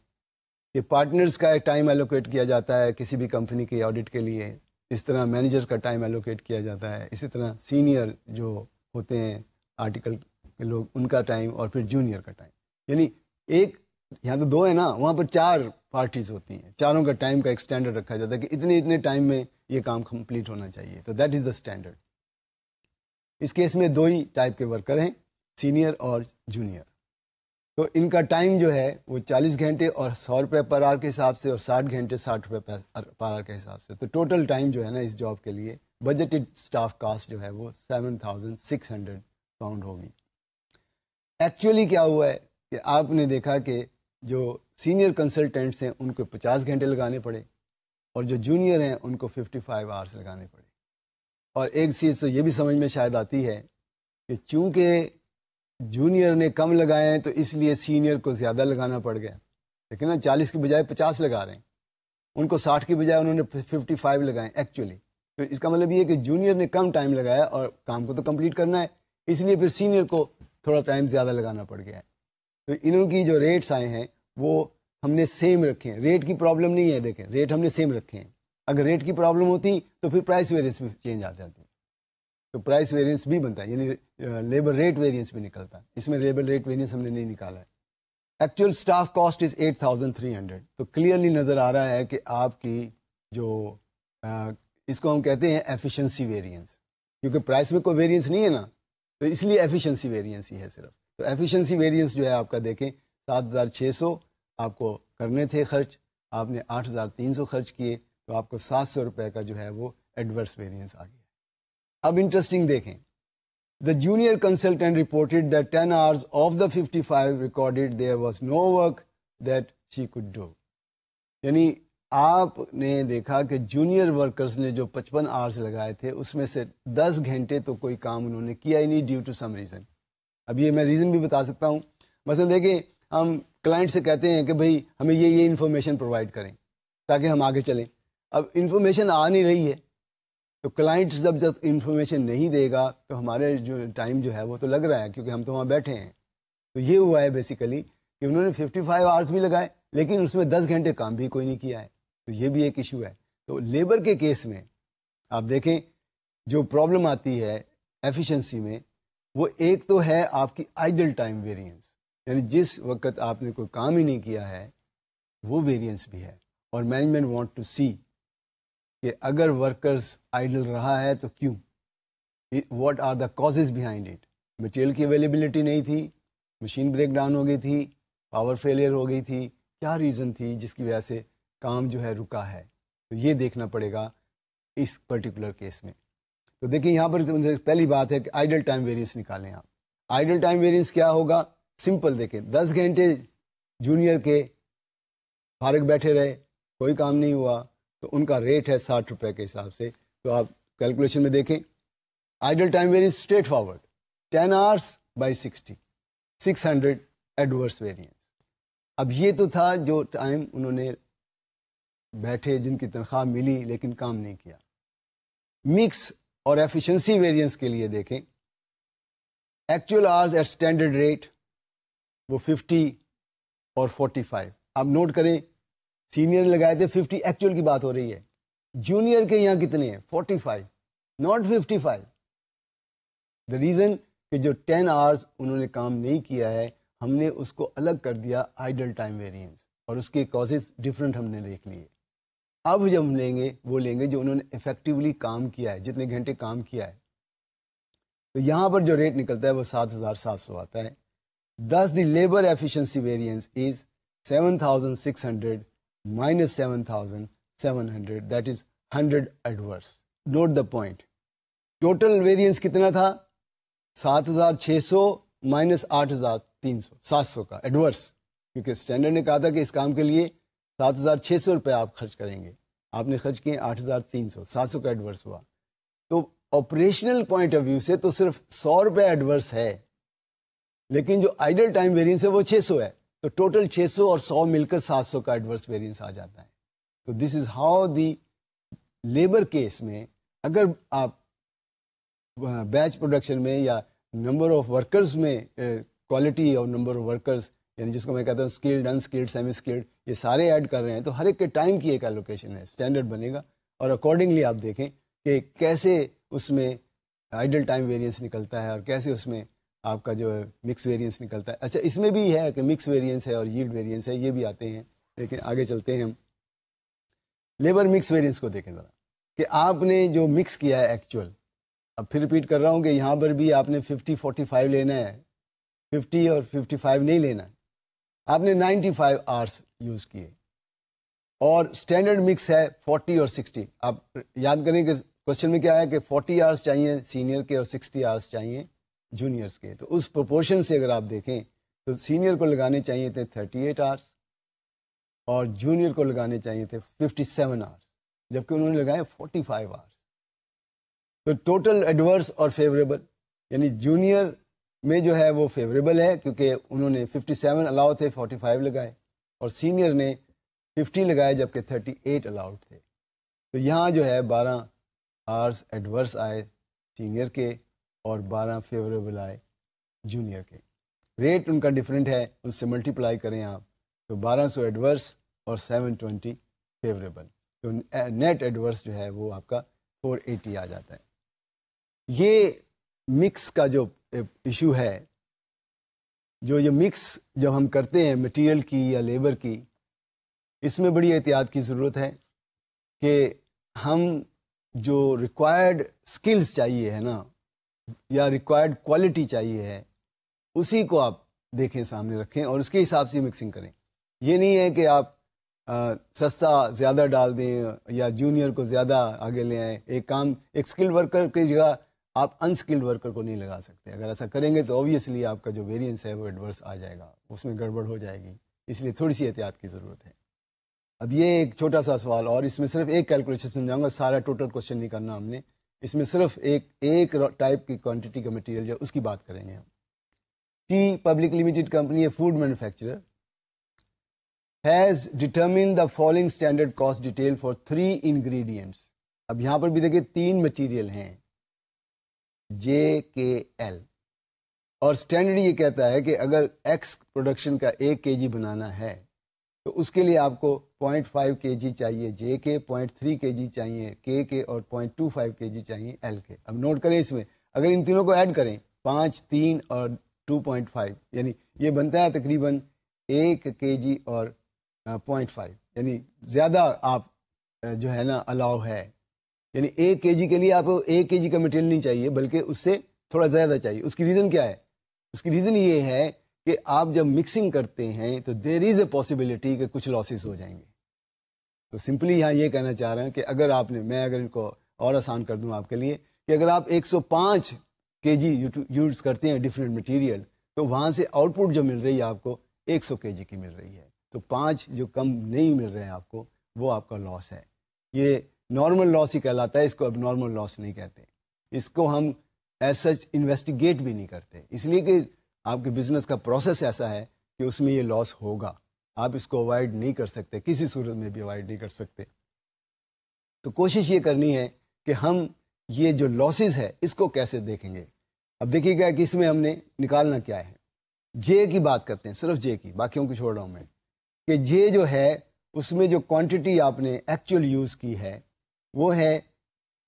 کہ پارٹنرز کا ایک ٹائم ایلوکیٹ کیا جاتا ہے کسی بھی کمپنی کے آڈٹ کے لیے, اس طرح مینیجر کا ٹائم ایلوکیٹ کیا جاتا ہے, اسی طرح سینئر جو ہوتے ہیں آرٹیکل کے لوگ ان کا ٹائم, اور پھر جونیئر کا ٹائم. یعنی ایک یہاں تو 2 ہیں نا, وہاں پر 4 پارٹیز ہوتی ہیں, چاروں کا ٹائم کا ایک اسٹینڈرڈ رکھا جاتا ہے کہ اتنے ٹائم میں یہ کام کمپلیٹ ہونا چاہیے, تو دیٹ از دا اسٹینڈرڈ. اس کیس میں 2 ہی ٹائپ کے ورکر ہیں, سینئر اور جونیئر. تو ان کا ٹائم جو ہے وہ 40 گھنٹے اور 100 روپے پر آور کے حساب سے, اور 60 گھنٹے 60 روپے پر آور کے حساب سے. تو ٹوٹل ٹائم جو ہے نا اس جاب کے لیے بجٹڈ اسٹاف کاسٹ جو ہے وہ 7,600 پاؤنڈ ہوگی. ایکچولی کیا ہوا ہے کہ آپ نے دیکھا کہ جو سینئر کنسلٹنٹس ہیں ان کو 50 گھنٹے لگانے پڑے, اور جو جونیئر ہیں ان کو 55 آورس لگانے پڑے. اور ایک چیز تو یہ بھی سمجھ میں شاید آتی ہے کہ چونکہ جونیئر نے کم لگائے ہیں تو اس لیے سینئر کو زیادہ لگانا پڑ گیا. لیکن نا 40 کی بجائے 50 لگا رہے ہیں, ان کو 60 کی بجائے انہوں نے 55 لگائے ایکچولی. تو اس کا مطلب یہ ہے کہ جونیئر نے کم ٹائم لگایا اور کام کو تو کمپلیٹ کرنا ہے, اس لیے پھر سینئر کو تھوڑا ٹائم زیادہ لگانا پڑ گیا ہے. تو انہوں کی جو ریٹس آئے ہیں وہ ہم نے سیم رکھے ہیں. ریٹ کی پرابلم نہیں ہے, دیکھیں ریٹ ہم نے سیم رکھے ہیں. اگر ریٹ کی پرابلم ہوتی تو پھر پرائس ویریئنس بھی چینج آ جاتی, تو پرائس ویریئنس بھی بنتا ہے, یعنی لیبر ریٹ ویریئنس بھی نکلتا ہے. اس میں لیبر ریٹ ویریئنس ہم نے نہیں نکالا ہے. Actual staff cost is 8,300. تو کلیئرلی نظر آ رہا ہے کہ آپ کی جو اس کو ہم کہتے ہیں ایفیشنسی ویریئنس, کیونکہ پرائس میں کوئی ویریئنس نہیں ہے نا, تو اس لیے ایفیشنسی ویریئنس ہی ہے صرف. تو ایفیشنسی ویریئنس جو ہے آپ کا دیکھیں 7,600 آپ کو کرنے تھے خرچ, آپ نے 8,300 خرچ کیے, تو آپ کو 700 روپے کا جو ہے وہ ایڈورس ویریئنس آ گیا. اب انٹرسٹنگ دیکھیں, the junior consultant reported that 10 hours of the 55 recorded there was no work that she could do. یعنی آپ نے دیکھا کہ جونیئر ورکرز نے جو 55 hours لگائے تھے اس میں سے 10 گھنٹے تو کوئی کام انہوں نے کیا ہی نہیں ڈیو ٹو سم ریزن. اب یہ میں ریزن بھی بتا سکتا ہوں. مثلا دیکھیں, ہم کلائنٹ سے کہتے ہیں کہ بھئی ہمیں یہ انفارمیشن پرووائڈ کریں تاکہ ہم آگے چلیں. اب انفارمیشن آ نہیں رہی ہے, تو کلائنٹ جب انفارمیشن نہیں دے گا تو ہمارے جو ٹائم جو ہے وہ تو لگ رہا ہے, کیونکہ ہم تو وہاں بیٹھے ہیں. تو یہ ہوا ہے بیسیکلی کہ انہوں نے 55 hours بھی لگائے لیکن اس میں 10 گھنٹے کام بھی کوئی نہیں کیا ہے. تو یہ بھی ایک ایشو ہے. تو لیبر کے کیس میں آپ دیکھیں جو پرابلم آتی ہے ایفیشنسی میں, وہ ایک تو ہے آپ کی آئیڈل ٹائم ویریئنس, یعنی جس وقت آپ نے کوئی کام ہی نہیں کیا ہے وہ ویریئنس بھی ہے. اور مینجمنٹ وانٹ ٹو سی کہ اگر ورکرز آئیڈل رہا ہے تو کیوں, what are the causes behind it. Material کی اویلیبلٹی نہیں تھی, مشین بریک ڈاؤن ہو گئی تھی, پاور فیلئر ہو گئی تھی, کیا ریزن تھی جس کی وجہ سے کام جو ہے رکا ہے. تو یہ دیکھنا پڑے گا اس پرٹیکولر کیس میں. تو دیکھیں یہاں پر پہلی بات ہے کہ آئیڈل ٹائم ویریئنس نکالیں آپ. آئیڈل ٹائم ویریئنس کیا ہوگا, سمپل دیکھیں 10 گھنٹے جونیئر کے فارغ بیٹھے رہے, کوئی کام نہیں ہوا, تو ان کا ریٹ ہے 60 روپے کے حساب سے. تو آپ کیلکولیشن میں دیکھیں idle time variance straightforward 10 hours by 60 600 adverse variance. اب یہ تو تھا جو ٹائم انہوں نے بیٹھے, جن کی تنخواہ ملی لیکن کام نہیں کیا. مکس اور ایفیشنسی ویریئنس کے لیے دیکھیں actual hours at standard rate وہ 50 اور 45. آپ نوٹ کریں سینئر لگائے تھے 50, ایکچوئل کی بات ہو رہی ہے. جونیئر کے یہاں کتنے ہیں 45, ناٹ 55. دا ریزن کہ جو 10 hours انہوں نے کام نہیں کیا ہے, ہم نے اس کو الگ کر دیا آئیڈل ٹائم ویریئنس, اور اس کے کازز ڈفرینٹ ہم نے دیکھ لیے. اب جب ہم لیں گے وہ لیں گے جو انہوں نے افیکٹولی کام کیا ہے, جتنے گھنٹے کام کیا ہے. تو یہاں پر جو ریٹ نکلتا ہے وہ 7,700 آتا ہے. Thus the labor efficiency variance is 7,600 minus 7,700, that is 100 adverse. Note the point. Total variance کتنا تھا 7,600 minus 8,300, 700 کا ایڈورس, کیونکہ اسٹینڈرڈ نے کہا تھا کہ اس کام کے لیے 7,600 روپے آپ خرچ کریں گے, آپ نے خرچ کیے 8,300, 700 کا ایڈورس ہوا. تو آپریشنل پوائنٹ آف ویو سے تو صرف 100 روپے ایڈورس ہے, لیکن جو آئیڈل ٹائم ویریئنس ہے وہ 600 ہے, تو ٹوٹل 600 اور 100 مل کر 700 کا ایڈورس ویریئنس آ جاتا ہے. تو this is how the labour case میں اگر آپ بیچ پروڈکشن میں یا نمبر آف ورکرز میں کوالٹی اور نمبر آف ورکرز, یعنی جس کو میں کہتا ہوں اسکلڈ, انسکلڈ, سیمی اسکلڈ, یہ سارے ایڈ کر رہے ہیں, تو ہر ایک کے ٹائم کی ایک الوکیشن ہے, اسٹینڈرڈ بنے گا, اور اکارڈنگلی آپ دیکھیں کہ کیسے اس میں آئیڈل ٹائم ویریئنس نکلتا ہے اور کیسے اس میں آپ کا جو ہے مکس ویریئنس نکلتا ہے. اچھا اس میں بھی ہے کہ مکس ویریئنس ہے اور ییلڈ ویریئنس ہے, یہ بھی آتے ہیں, لیکن آگے چلتے ہیں ہم. لیبر مکس ویریئنس کو دیکھیں ذرا کہ آپ نے جو مکس کیا ہے ایکچوئل, اب پھر ریپیٹ کر رہا ہوں کہ یہاں پر بھی آپ نے 50-45 لینا ہے, 50 اور 55 نہیں لینا ہے. آپ نے 95 آورس یوز کیے اور اسٹینڈرڈ مکس ہے 40 اور 60. آپ یاد کریں کہ کوشچن میں کیا ہے کہ 40 آورس چاہیے سینئر کے اور 60 آورس چاہیے جونیئرس کے. تو اس پروپورشن سے اگر آپ دیکھیں تو سینئر کو لگانے چاہیے تھے 38 آورس اور جونیئر کو لگانے چاہیے تھے 57 آورس, جبکہ انہوں نے لگائے 45 آورس. تو ٹوٹل ایڈورس اور فیوریبل, یعنی جونیئر میں جو ہے وہ فیوریبل ہے کیونکہ انہوں نے 57 الاؤ تھے, 45 لگائے, اور سینئر نے 50 لگائے جبکہ 38 الاؤڈ تھے. تو یہاں جو ہے 12 آورس ایڈورس آئے سینئر کے اور 12 فیوریبل آئے جونیئر کے. ریٹ ان کا ڈفرینٹ ہے, اس سے ملٹیپلائی کریں آپ تو 1200 ایڈورس اور 720 فیوریبل, تو نیٹ ایڈورس جو ہے وہ آپ کا 480 آ جاتا ہے. یہ مکس کا جو ایشو ہے, جو یہ مکس جب ہم کرتے ہیں مٹیریل کی یا لیبر کی, اس میں بڑی احتیاط کی ضرورت ہے کہ ہم جو ریکوائرڈ سکلز چاہیے ہے نا, یا ریکوائرڈ کوالٹی چاہیے ہے, اسی کو آپ دیکھیں, سامنے رکھیں اور اس کے حساب سے مکسنگ کریں. یہ نہیں ہے کہ آپ سستا زیادہ ڈال دیں یا جونیئر کو زیادہ آگے لے آئیں. ایک اسکلڈ ورکر کی جگہ آپ انسکلڈ ورکر کو نہیں لگا سکتے. اگر ایسا کریں گے تو اوبیسلی آپ کا جو ویریئنس ہے وہ ایڈورس آ جائے گا, اس میں گڑبڑ ہو جائے گی. اس لیے تھوڑی سی احتیاط کی ضرورت ہے. اب یہ ایک چھوٹا سا سوال, اور اس میں صرف ایک کیلکولیشن سمجھاؤں گا, سارا ٹوٹل کوشچن نہیں کرنا ہم نے. اس میں صرف ایک ٹائپ کی کوانٹٹی کا مٹیریل جو اس کی بات کریں گے ہم. T public limited company, a food manufacturer, has determined the following standard cost detail for 3 ingredients. اب یہاں پر بھی دیکھیں 3 مٹیریل ہیں JKL, اور اسٹینڈرڈ یہ کہتا ہے کہ اگر ایکس پروڈکشن کا 1 kg بنانا ہے تو اس کے لیے آپ کو 0.5 kg چاہیے JK, 0.3 kg چاہیے K کے, اور 0.25 kg چاہیے L کے. اب نوٹ کریں اس میں اگر ان تینوں کو ایڈ کریں 5, 3 اور 2.5, یعنی یہ بنتا ہے تقریباً 1 kg اور 0.5, یعنی زیادہ آپ جو ہے نا الاؤ ہے. یعنی 1 kg کے لیے آپ کو 1 kg کا مٹیریل نہیں چاہیے بلکہ اس سے تھوڑا زیادہ چاہیے. اس کی ریزن کیا ہے؟ اس کی ریزن یہ ہے کہ آپ جب مکسنگ کرتے ہیں تو دیر از اے پاسبلٹی کہ کچھ لاسز ہو جائیں گے. تو سمپلی یہاں یہ کہنا چاہ رہے ہیں کہ اگر آپ نے, میں اگر ان کو اور آسان کر دوں آپ کے لیے, کہ اگر آپ 105 kg یوز کرتے ہیں ڈفرینٹ مٹیریل, تو وہاں سے آؤٹ پٹ جو مل رہی ہے آپ کو 100 kg کی مل رہی ہے. تو 5 جو کم نہیں مل رہے ہیں آپ کو, وہ آپ کا لاس ہے. یہ نارمل لاس ہی کہلاتا ہے, اس کو اب نارمل لاس نہیں کہتے. اس کو ہم ایز سچ انویسٹیگیٹ بھی نہیں کرتے, اس لیے کہ آپ کے بزنس کا پروسیس ایسا ہے کہ اس میں یہ لاس ہوگا. آپ اس کو اوائڈ نہیں کر سکتے, کسی صورت میں بھی اوائڈ نہیں کر سکتے. تو کوشش یہ کرنی ہے کہ ہم یہ جو لاسز ہے اس کو کیسے دیکھیں گے. اب دیکھیے گا کہ اس میں ہم نے نکالنا کیا ہے. جے کی بات کرتے ہیں, صرف جے کی, باقیوں کو چھوڑ رہا ہوں میں, کہ جے جو ہے اس میں جو کوانٹٹی آپ نے ایکچوئل یوز کی ہے وہ ہے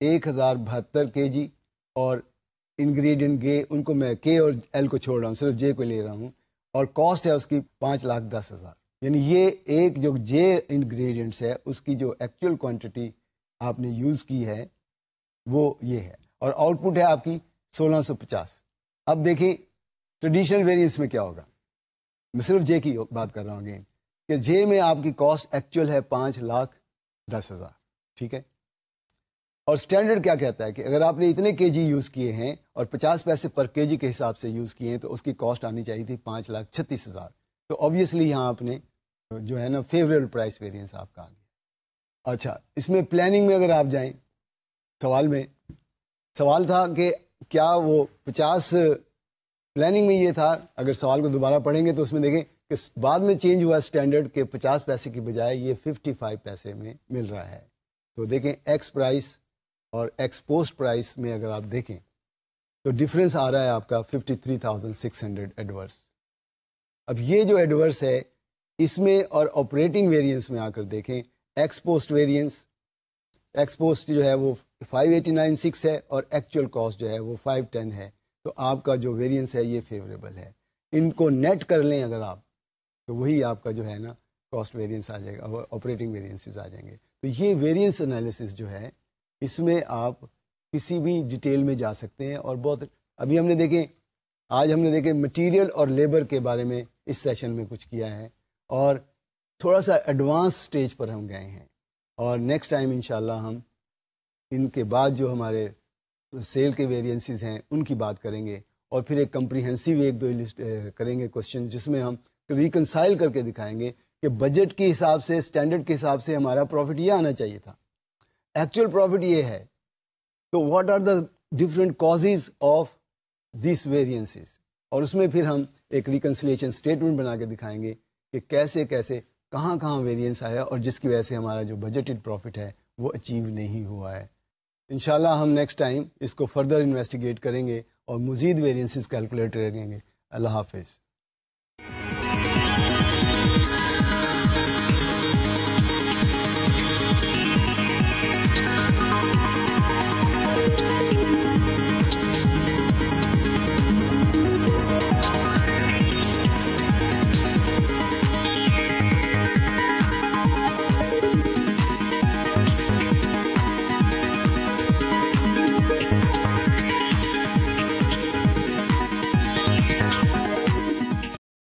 1072 kg, اور انگریڈینٹ گے ان کو میں کے اور ایل کو چھوڑ رہا ہوں, صرف جے کو لے رہا ہوں, اور کاسٹ ہے اس کی 5,10,000. یعنی یہ ایک جو جے انگریڈینٹس ہے اس کی جو ایکچوئل کوانٹٹی آپ نے یوز کی ہے وہ یہ ہے, اور آؤٹ پٹ ہے آپ کی 1650. اب دیکھیں ٹریڈیشنل ویریئنس میں کیا ہوگا. میں صرف جے کی بات کر رہا ہوں اگین, کہ جے میں آپ کی کاسٹ ایکچوئل ہے 5,10,000, ٹھیک ہے. اور اسٹینڈرڈ کیا کہتا ہے کہ اگر آپ نے اتنے کے جی یوز کیے ہیں اور 50 پیسے پر کے جی کے حساب سے یوز کیے ہیں تو اس کی کاسٹ آنی چاہیے تھی 5,36,000. تو آبویسلی یہاں آپ نے جو ہے نا فیوریبل پرائس ویریئنس آپ کا آ گیا. اچھا, اس میں پلاننگ میں اگر آپ جائیں, سوال تھا کہ کیا وہ 50 پلاننگ میں یہ تھا, اگر سوال کو دوبارہ پڑھیں گے تو اس میں دیکھیں کہ بعد میں چینج ہوا اسٹینڈرڈ کے 50 پیسے کی بجائے یہ 55 پیسے میں مل رہا ہے. تو دیکھیں ایکس پرائس اور ایکس پوسٹ پرائس میں اگر آپ دیکھیں تو ڈفرینس آ رہا ہے آپ کا 53,600 ایڈورس. اب یہ جو ایڈورس ہے اس میں اور آپریٹنگ ویریئنس میں آ کر دیکھیں, ex post variance, ex post جو ہے وہ 589.6 ہے اور ایکچوئل کاسٹ جو ہے وہ 510 ہے. تو آپ کا جو ویریئنس ہے یہ فیوریبل ہے. ان کو نیٹ کر لیں اگر آپ, تو وہی آپ کا جو ہے نا کاسٹ ویریئنس آ جائے گا, آپریٹنگ ویریئنسز آ جائیں گے. تو یہ ویریئنس انالیسس جو ہے اس میں آپ کسی بھی ڈیٹیل میں جا سکتے ہیں. اور بہت ابھی ہم نے دیکھیں, آج ہم نے دیکھے مٹیریل اور لیبر کے بارے میں اس سیشن میں کچھ کیا ہے, اور تھوڑا سا ایڈوانس سٹیج پر ہم گئے ہیں. اور نیکسٹ ٹائم انشاءاللہ ہم ان کے بعد جو ہمارے سیل کے ویریئنسز ہیں ان کی بات کریں گے, اور پھر ایک کمپریہنسو ایک دو کریں گے کوشچن جس میں ہم ریکنسائل کر کے دکھائیں گے کہ بجٹ کے حساب سے, اسٹینڈرڈ کے حساب سے ہمارا پروفٹ یہ آنا چاہیے تھا, ایکچوئل پروفٹ یہ ہے. تو what are the different causes of these variances, اور اس میں پھر ہم ایک ریکنسلیشن اسٹیٹمنٹ بنا کے دکھائیں گے کہ کیسے کیسے کہاں کہاں ویریئنس آیا, اور جس کی وجہ سے ہمارا جو بجٹڈ پروفٹ ہے وہ اچیو نہیں ہوا ہے. انشاءاللہ ہم نیکسٹ ٹائم اس کو فردر انویسٹیگیٹ کریں گے اور مزید ویریئنسز کیلکولیٹ کریں گے. اللہ حافظ.